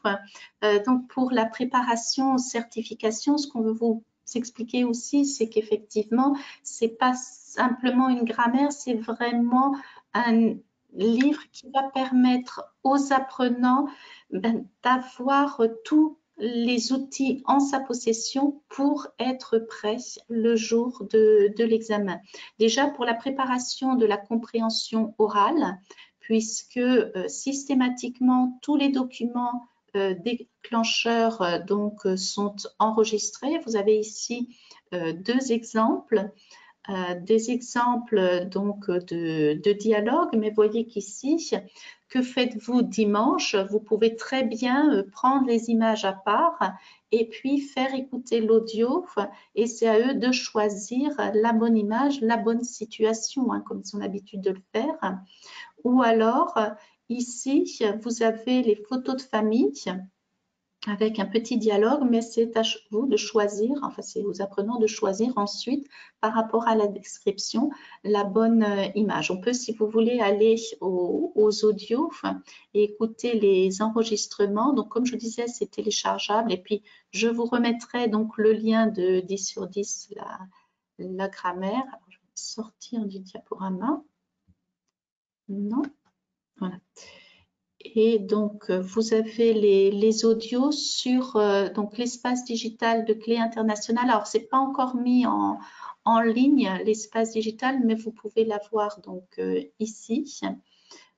Donc, pour la préparation aux certifications, ce qu'on veut vous expliquer aussi, c'est qu'effectivement, c'est pas simplement une grammaire, c'est vraiment un livre qui va permettre aux apprenants d'avoir tous les outils en sa possession pour être prêt le jour de l'examen. Déjà pour la préparation de la compréhension orale, puisque systématiquement tous les documents déclencheurs sont enregistrés. Vous avez ici deux exemples. Des exemples donc de dialogue, mais voyez qu'ici, que faites-vous dimanche? Vous pouvez très bien prendre les images à part et puis faire écouter l'audio, et c'est à eux de choisir la bonne image, la bonne situation, hein, comme ils ont l'habitude de le faire. Ou alors, ici, vous avez les photos de famille avec un petit dialogue, mais c'est à vous de choisir, enfin c'est aux apprenants de choisir ensuite par rapport à la description la bonne image. On peut, si vous voulez, aller aux audios et écouter les enregistrements. Donc comme je vous disais, c'est téléchargeable et puis je vous remettrai donc le lien de 10 sur 10, la grammaire. Alors, je vais sortir du diaporama. Non, voilà. Et donc, vous avez les audios sur donc l'espace digital de Clé Internationale. Alors, ce n'est pas encore mis en ligne, l'espace digital, mais vous pouvez l'avoir donc ici.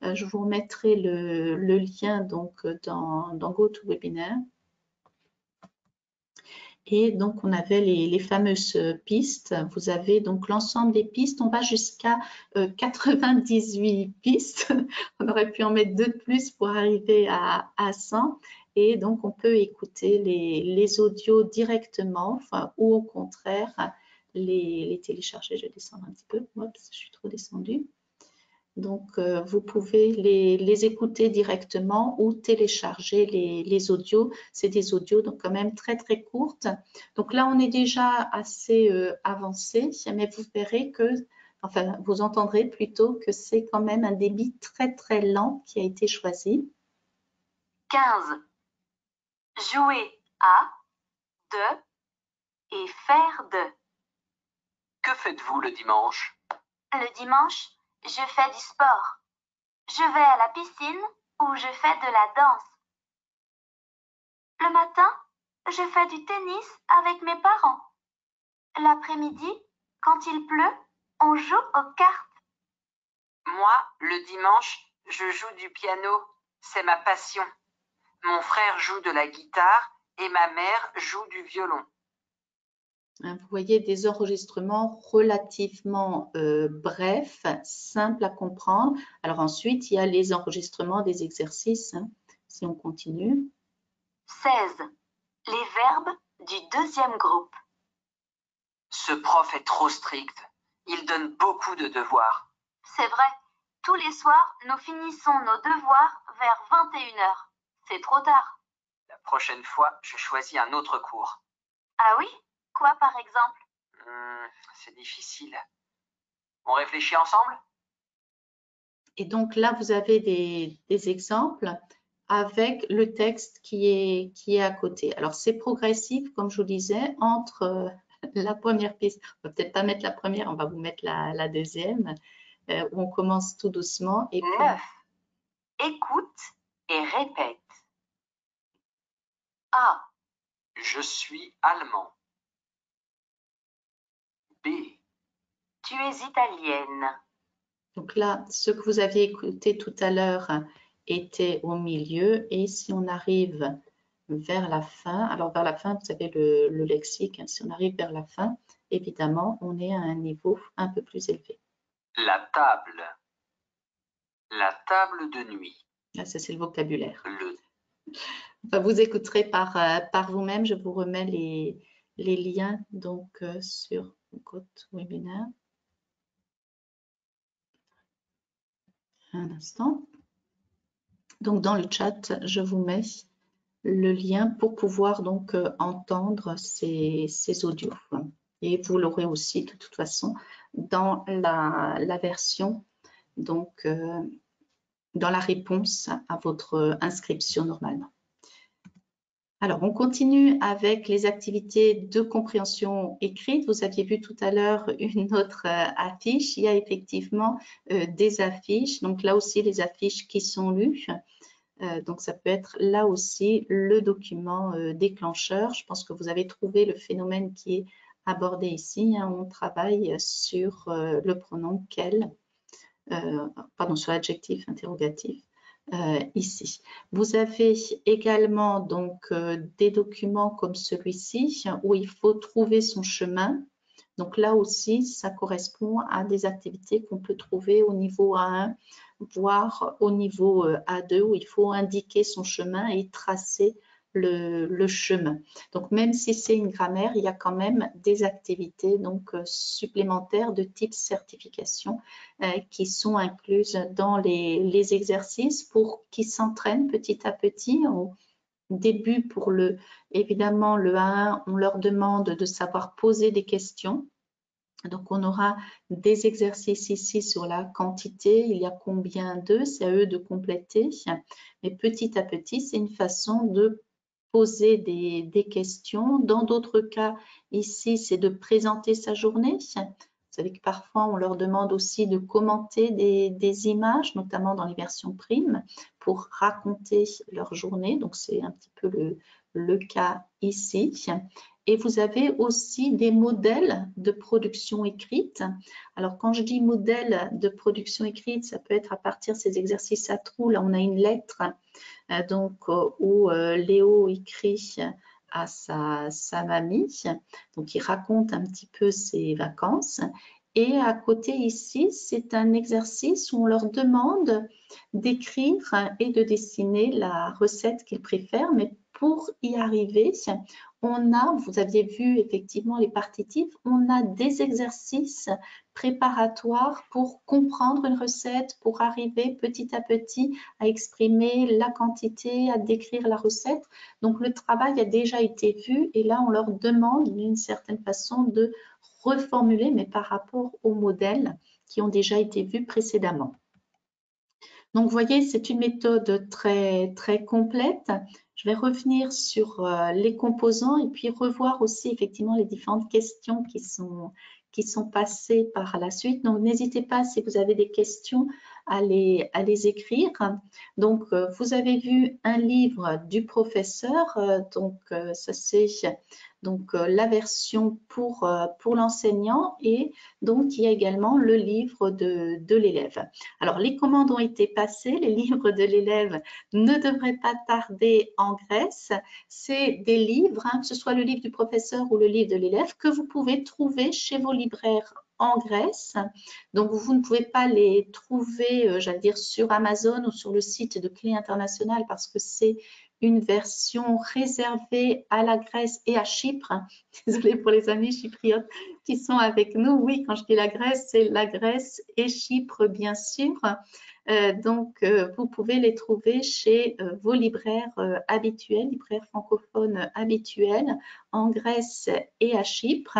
Je vous remettrai le lien donc dans GoToWebinar. Et donc, on avait les fameuses pistes. Vous avez donc l'ensemble des pistes. On va jusqu'à 98 pistes. On aurait pu en mettre 2 de plus pour arriver à 100. Et donc, on peut écouter les audios directement, enfin, ou au contraire, les télécharger. Je vais descendre un petit peu. Oups, je suis trop descendue. Donc, vous pouvez les écouter directement ou télécharger les audios. C'est des audios donc quand même très très courtes. Donc là, on est déjà assez avancé, mais vous verrez que, enfin, vous entendrez plutôt que c'est quand même un débit très très lent qui a été choisi. 15. Jouer à, de et faire de. Que faites-vous le dimanche? Le dimanche, je fais du sport. Je vais à la piscine ou je fais de la danse. Le matin, je fais du tennis avec mes parents. L'après-midi, quand il pleut, on joue aux cartes. Moi, le dimanche, je joue du piano. C'est ma passion. Mon frère joue de la guitare et ma mère joue du violon. Vous voyez des enregistrements relativement brefs, simples à comprendre. Alors ensuite, il y a les enregistrements des exercices, hein, si on continue. 16. Les verbes du deuxième groupe. Ce prof est trop strict. Il donne beaucoup de devoirs. C'est vrai, tous les soirs, nous finissons nos devoirs vers 21h. C'est trop tard. La prochaine fois, je choisis un autre cours. Ah oui? Quoi par exemple? C'est difficile. On réfléchit ensemble? Et donc là, vous avez des exemples avec le texte qui est à côté. Alors, c'est progressif, comme je vous disais, entre la première piste. On va peut-être pas mettre la première, on va vous mettre la deuxième, où on commence tout doucement. Et puis... 9. Écoute et répète. A. Je suis allemand. B. Tu es italienne. Donc là, ce que vous aviez écouté tout à l'heure était au milieu. Et si on arrive vers la fin, alors vers la fin, vous avez le lexique. Hein, si on arrive vers la fin, évidemment, on est à un niveau un peu plus élevé. La table. La table de nuit. Là, ça, c'est le vocabulaire. Le. Enfin, vous écouterez par vous-même. Je vous remets les liens donc sur GoToWebinar. Un instant. Donc, dans le chat, je vous mets le lien pour pouvoir donc entendre ces audios. Et vous l'aurez aussi de toute façon dans la version, donc dans la réponse à votre inscription normalement. Alors, on continue avec les activités de compréhension écrite. Vous aviez vu tout à l'heure une autre affiche. Il y a effectivement des affiches. Donc là aussi, les affiches qui sont lues. Donc, ça peut être là aussi le document déclencheur. Je pense que vous avez trouvé le phénomène qui est abordé ici. Hein. On travaille sur le pronom qu'elle pardon, sur l'adjectif interrogatif ici. Vous avez également donc des documents comme celui-ci où il faut trouver son chemin. Donc là aussi, ça correspond à des activités qu'on peut trouver au niveau A1, voire au niveau A2 où il faut indiquer son chemin et tracer le chemin. Donc même si c'est une grammaire, il y a quand même des activités donc supplémentaires de type certification qui sont incluses dans les exercices pour qu'ils s'entraînent petit à petit. Au début, pour évidemment le A1, on leur demande de savoir poser des questions. Donc, on aura des exercices ici sur la quantité. Il y a combien d'eux? C'est à eux de compléter. Mais petit à petit, c'est une façon de poser des questions. Dans d'autres cas, ici, c'est de présenter sa journée. Vous savez que parfois, on leur demande aussi de commenter des images, notamment dans les versions primes, pour raconter leur journée. Donc, c'est un petit peu le cas ici. Et vous avez aussi des modèles de production écrite. Alors, quand je dis modèle de production écrite, ça peut être à partir de ces exercices à trous. Là, on a une lettre donc, où Léo écrit à sa mamie. Donc, il raconte un petit peu ses vacances. Et à côté ici, c'est un exercice où on leur demande d'écrire et de dessiner la recette qu'ils préfèrent. Mais pour y arriver, vous aviez vu effectivement les partitifs, on a des exercices préparatoires pour comprendre une recette, pour arriver petit à petit à exprimer la quantité, à décrire la recette. Donc le travail a déjà été vu et là on leur demande d'une certaine façon de reformuler, mais par rapport aux modèles qui ont déjà été vus précédemment. Donc, vous voyez, c'est une méthode très, très complète. Je vais revenir sur les composants et puis revoir aussi effectivement les différentes questions qui sont passées par la suite. Donc, n'hésitez pas, si vous avez des questions, à les écrire. Donc, vous avez vu un livre du professeur. Donc, ça c'est la version pour l'enseignant et donc il y a également le livre de l'élève. Alors, les commandes ont été passées, les livres de l'élève ne devraient pas tarder en Grèce. C'est des livres, que ce soit le livre du professeur ou le livre de l'élève, que vous pouvez trouver chez vos libraires en Grèce. Donc, vous ne pouvez pas les trouver, j'allais dire, sur Amazon ou sur le site de Clé Internationale parce que c'est une version réservée à la Grèce et à Chypre. Désolée pour les amis chypriotes qui sont avec nous. Oui, quand je dis la Grèce, c'est la Grèce et Chypre, bien sûr. Donc, vous pouvez les trouver chez vos libraires habituels, libraires francophones habituels en Grèce et à Chypre.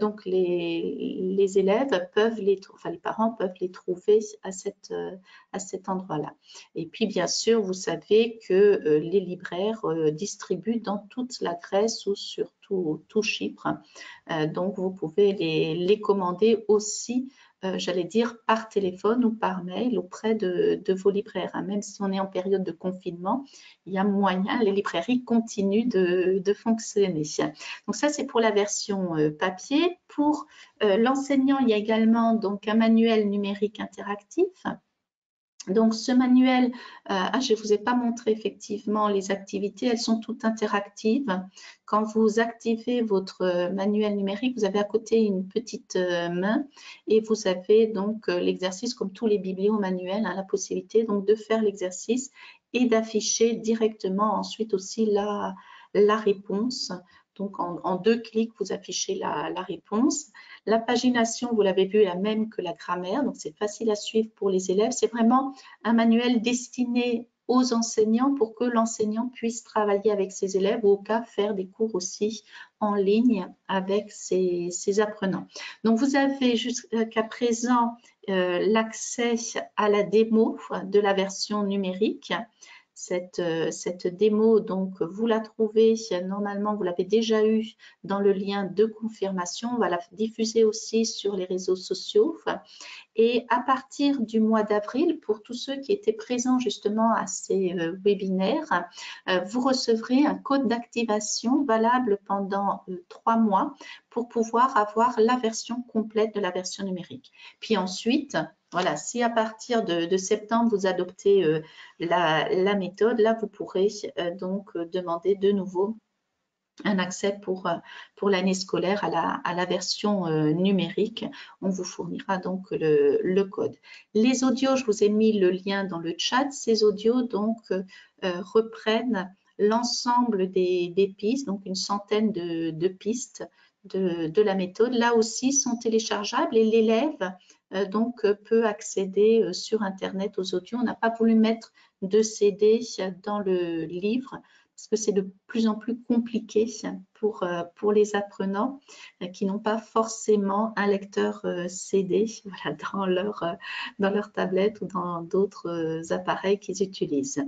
Donc, les élèves peuvent les parents peuvent les trouver à cet endroit-là. Et puis, bien sûr, vous savez que les libraires distribuent dans toute la Grèce ou sur tout Chypre. Donc, vous pouvez les commander aussi j'allais dire, par téléphone ou par mail auprès de vos libraires. Même si on est en période de confinement, il y a moyen, les librairies continuent de fonctionner. Donc ça, c'est pour la version papier. Pour l'enseignant, il y a également donc un manuel numérique interactif. Donc, ce manuel, je ne vous ai pas montré effectivement les activités, elles sont toutes interactives. Quand vous activez votre manuel numérique, vous avez à côté une petite main et vous avez donc l'exercice comme tous les bibliomanuels, la possibilité donc de faire l'exercice et d'afficher directement ensuite aussi la réponse. Donc, en 2 clics, vous affichez la réponse. La pagination, vous l'avez vu, est la même que la grammaire, donc c'est facile à suivre pour les élèves. C'est vraiment un manuel destiné aux enseignants pour que l'enseignant puisse travailler avec ses élèves ou au cas faire des cours aussi en ligne avec ses apprenants. Donc, vous avez jusqu'à présent l'accès à la démo de la version numérique. Cette démo, donc, vous la trouvez, normalement, vous l'avez déjà eu dans le lien de confirmation. On va la diffuser aussi sur les réseaux sociaux. Et à partir du mois d'avril, pour tous ceux qui étaient présents justement à ces webinaires, vous recevrez un code d'activation valable pendant 3 mois pour pouvoir avoir la version complète de la version numérique. Puis ensuite, voilà, si à partir de septembre, vous adoptez la méthode, là, vous pourrez donc demander de nouveau un accès pour l'année scolaire à la version numérique. On vous fournira donc le code. Les audios, je vous ai mis le lien dans le chat. Ces audios donc reprennent l'ensemble des pistes, donc une centaine de pistes de la méthode. Là aussi sont téléchargeables et l'élève donc peut accéder sur Internet aux audios. On n'a pas voulu mettre de CD dans le livre parce que c'est de plus en plus compliqué pour les apprenants qui n'ont pas forcément un lecteur CD voilà, dans leur tablette ou dans d'autres appareils qu'ils utilisent.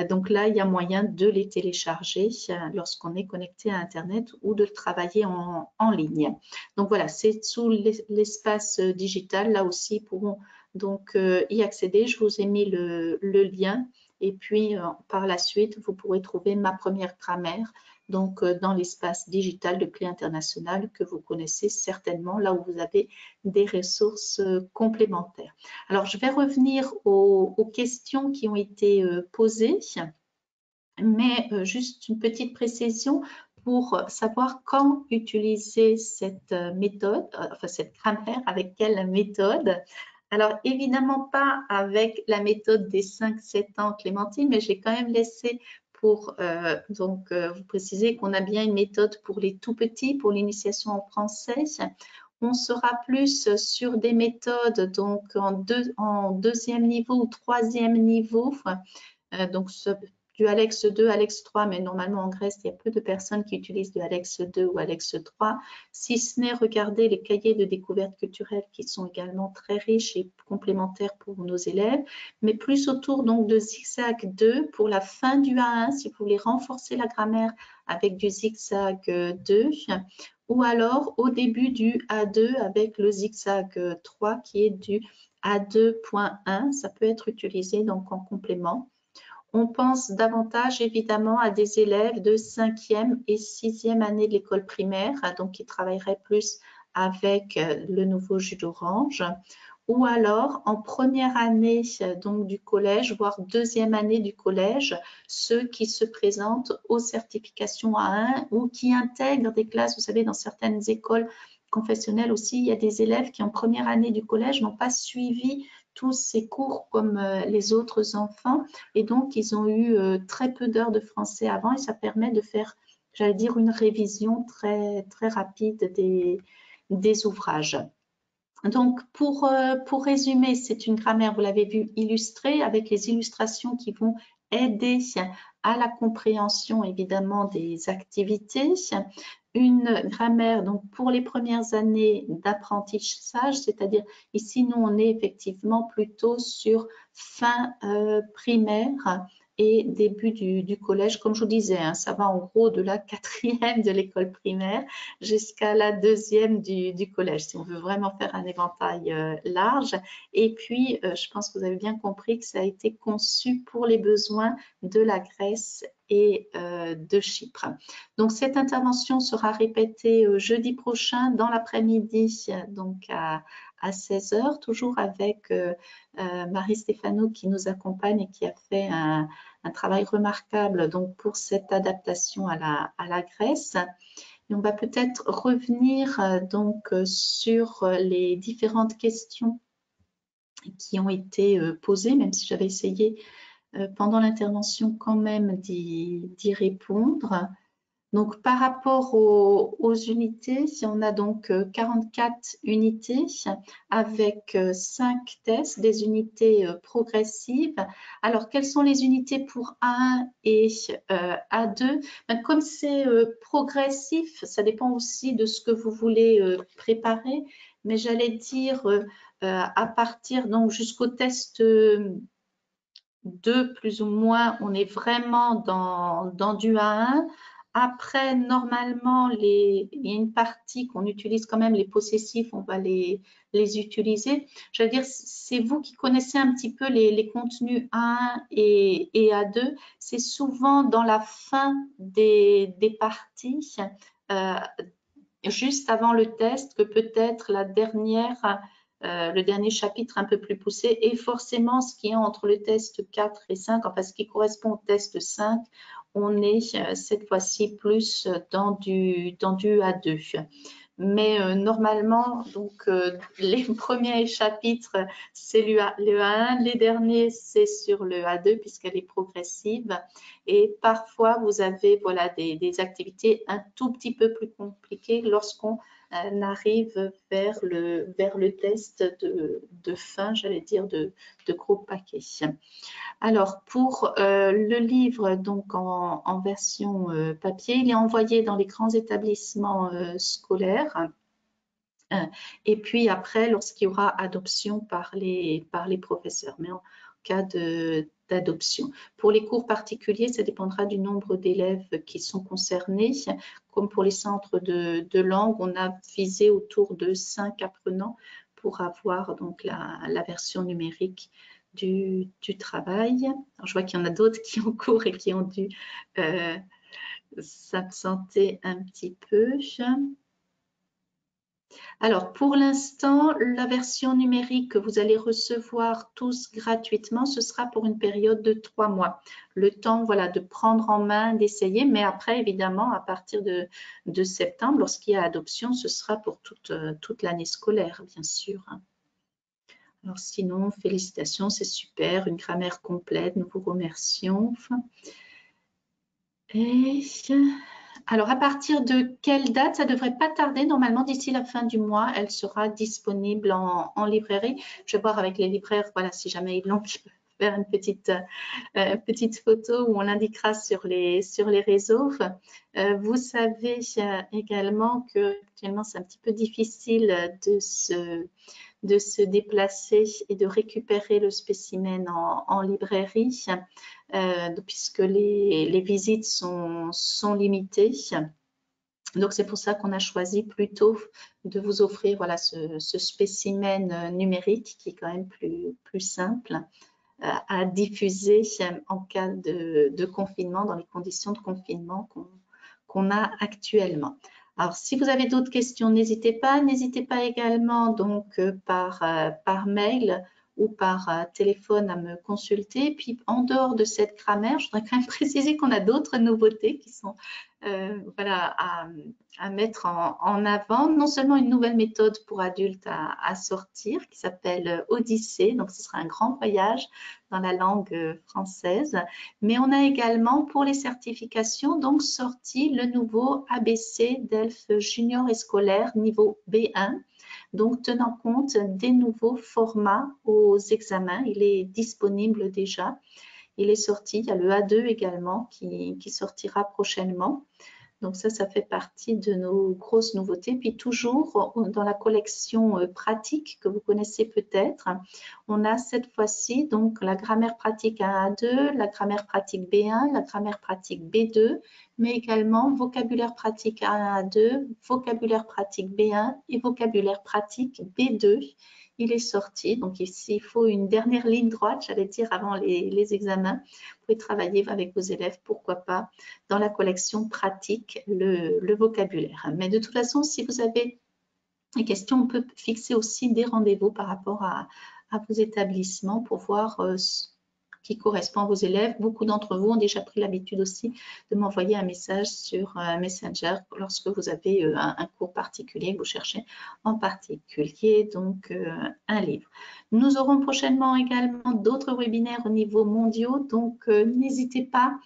Donc là, il y a moyen de les télécharger lorsqu'on est connecté à Internet ou de travailler en ligne. Donc voilà, c'est sous l'espace digital. Là aussi, ils pourront donc y accéder. Je vous ai mis le lien. Et puis, par la suite, vous pourrez trouver ma première grammaire donc dans l'espace digital de Clé Internationale que vous connaissez certainement, là où vous avez des ressources complémentaires. Alors, je vais revenir aux questions qui ont été posées, mais juste une petite précision pour savoir quand utiliser cette méthode, enfin cette grammaire, avec quelle méthode. Alors, évidemment pas avec la méthode des 5-7 ans, Clémentine, mais j'ai quand même laissé pour vous préciser qu'on a bien une méthode pour les tout petits, pour l'initiation en français. On sera plus sur des méthodes donc en deuxième niveau ou troisième niveau, donc du Alex 2, Alex 3, mais normalement en Grèce, il y a peu de personnes qui utilisent du Alex 2 ou Alex 3, si ce n'est regarder les cahiers de découverte culturelle qui sont également très riches et complémentaires pour nos élèves, mais plus autour donc de Zigzag 2 pour la fin du A1, si vous voulez renforcer la grammaire avec du Zigzag 2, ou alors au début du A2 avec le Zigzag 3 qui est du A2.1, ça peut être utilisé donc en complément. On pense davantage évidemment à des élèves de 5e et 6e année de l'école primaire, donc qui travailleraient plus avec le nouveau jus d'orange, ou alors en première année donc du collège, voire deuxième année du collège, ceux qui se présentent aux certifications A1 ou qui intègrent des classes, vous savez, dans certaines écoles confessionnelles aussi, il y a des élèves qui en première année du collège n'ont pas suivi tous ces cours comme les autres enfants et donc ils ont eu très peu d'heures de français avant et ça permet de faire, j'allais dire, une révision très, très rapide des ouvrages. Donc, pour résumer, c'est une grammaire, vous l'avez vu, illustrée avec les illustrations qui vont aider à la compréhension, évidemment, des activités. Une grammaire, donc, pour les premières années d'apprentissage, c'est-à-dire ici, nous, on est effectivement plutôt sur fin primaire et début du collège. Comme je vous disais, hein, ça va en gros de la 4e de l'école primaire jusqu'à la 2e du collège, si on veut vraiment faire un éventail large. Et puis, je pense que vous avez bien compris que ça a été conçu pour les besoins de la Grèce et de Chypre. Donc, cette intervention sera répétée jeudi prochain dans l'après-midi, donc à 16 h, toujours avec Marie Stéphano qui nous accompagne et qui a fait un travail remarquable donc, pour cette adaptation à la Grèce. Et on va peut-être revenir donc sur les différentes questions qui ont été posées, même si j'avais essayé pendant l'intervention quand même d'y répondre. Donc, par rapport aux unités, on a donc 44 unités avec 5 tests, des unités progressives. Alors, quelles sont les unités pour A1 et A2? Comme c'est progressif, ça dépend aussi de ce que vous voulez préparer, mais j'allais dire à partir donc jusqu'au test 2, plus ou moins, on est vraiment dans du A1. Après, normalement, il y a une partie qu'on utilise quand même, les possessifs, on va les utiliser. Je veux dire, c'est vous qui connaissez un petit peu les contenus A1 et A2. C'est souvent dans la fin des parties, juste avant le test, que peut-être le dernier chapitre un peu plus poussé, et forcément ce qui est entre le test 4 et 5, enfin ce qui correspond au test 5, on est cette fois-ci plus dans du A2. Mais normalement, donc les premiers chapitres, c'est le A1, les derniers, c'est sur le A2 puisqu'elle est progressive. Et parfois, vous avez voilà, des activités un tout petit peu plus compliquées lorsqu'on arrive vers le test de fin, j'allais dire, de gros paquets. Alors, pour le livre, donc en version papier, il est envoyé dans les grands établissements scolaires. Et puis après, lorsqu'il y aura adoption par les professeurs, mais en cas d'adoption. Pour les cours particuliers, ça dépendra du nombre d'élèves qui sont concernés. Comme pour les centres de langue, on a visé autour de 5 apprenants pour avoir donc la version numérique du travail. Alors, je vois qu'il y en a d'autres qui ont cours et qui ont dû s'absenter un petit peu. Alors, pour l'instant, la version numérique que vous allez recevoir tous gratuitement, ce sera pour une période de 3 mois. Le temps, voilà, de prendre en main, d'essayer. Mais après, évidemment, à partir de septembre, lorsqu'il y a adoption, ce sera pour toute l'année scolaire, bien sûr. Alors, sinon, félicitations, c'est super. Une grammaire complète, nous vous remercions. Alors, à partir de quelle date? Ça ne devrait pas tarder. Normalement, d'ici la fin du mois, elle sera disponible en librairie. Je vais voir avec les libraires, voilà, si jamais ils l'ont, je peux faire une petite photo où on l'indiquera sur les réseaux. Vous savez également que actuellement, c'est un petit peu difficile de se déplacer et de récupérer le spécimen en librairie, puisque les visites sont limitées. Donc, c'est pour ça qu'on a choisi plutôt de vous offrir voilà, ce spécimen numérique qui est quand même plus simple à diffuser en cas de confinement, dans les conditions de confinement qu'on a actuellement. Alors, si vous avez d'autres questions, n'hésitez pas. N'hésitez pas également donc par mail ou par téléphone à me consulter. Puis, en dehors de cette grammaire, je voudrais quand même préciser qu'on a d'autres nouveautés qui sont voilà, à mettre en avant. Non seulement une nouvelle méthode pour adultes à sortir qui s'appelle Odyssée. Donc, ce sera un grand voyage dans la langue française. Mais on a également pour les certifications donc sorti le nouveau ABC DELF junior et scolaire niveau B1. Donc, tenant compte des nouveaux formats aux examens, il est disponible déjà. Il est sorti, il y a le A2 également qui sortira prochainement. Donc ça fait partie de nos grosses nouveautés. Puis toujours dans la collection pratique que vous connaissez peut-être, on a cette fois-ci donc la grammaire pratique 1 à 2, la grammaire pratique B1, la grammaire pratique B2, mais également vocabulaire pratique 1 à 2, vocabulaire pratique B1 et vocabulaire pratique B2. Il est sorti, donc ici il faut une dernière ligne droite, j'allais dire, avant les examens. Vous pouvez travailler avec vos élèves, pourquoi pas, dans la collection pratique, le vocabulaire. Mais de toute façon, si vous avez des questions, on peut fixer aussi des rendez-vous par rapport à vos établissements pour voir ce qui correspond à vos élèves. Beaucoup d'entre vous ont déjà pris l'habitude aussi de m'envoyer un message sur Messenger lorsque vous avez un cours particulier, que vous cherchez en particulier donc un livre. Nous aurons prochainement également d'autres webinaires au niveau mondiaux, donc n'hésitez pas,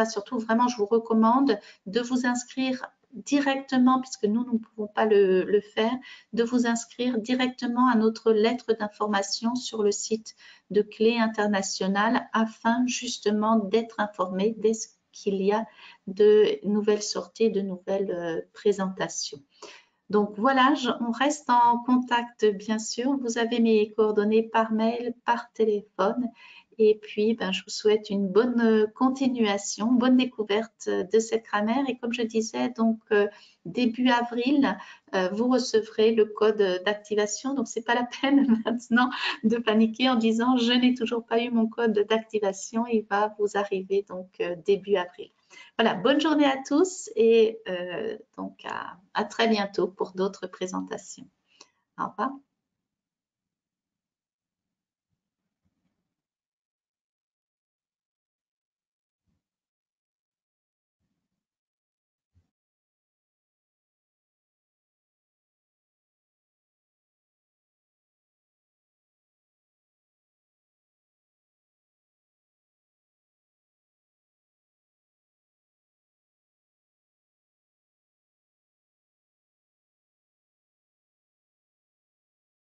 surtout vraiment je vous recommande de vous inscrire directement, puisque nous ne pouvons pas le faire, de vous inscrire directement à notre lettre d'information sur le site de Clé Internationale afin justement d'être informé dès qu'il y a de nouvelles sorties, de nouvelles présentations. Donc voilà, on reste en contact bien sûr. Vous avez mes coordonnées par mail, par téléphone Et puis, je vous souhaite une bonne continuation, bonne découverte de cette grammaire. Et comme je disais, donc début avril, vous recevrez le code d'activation. Donc, c'est pas la peine maintenant de paniquer en disant je n'ai toujours pas eu mon code d'activation. Il va vous arriver donc début avril. Voilà, bonne journée à tous et donc à très bientôt pour d'autres présentations. Au revoir.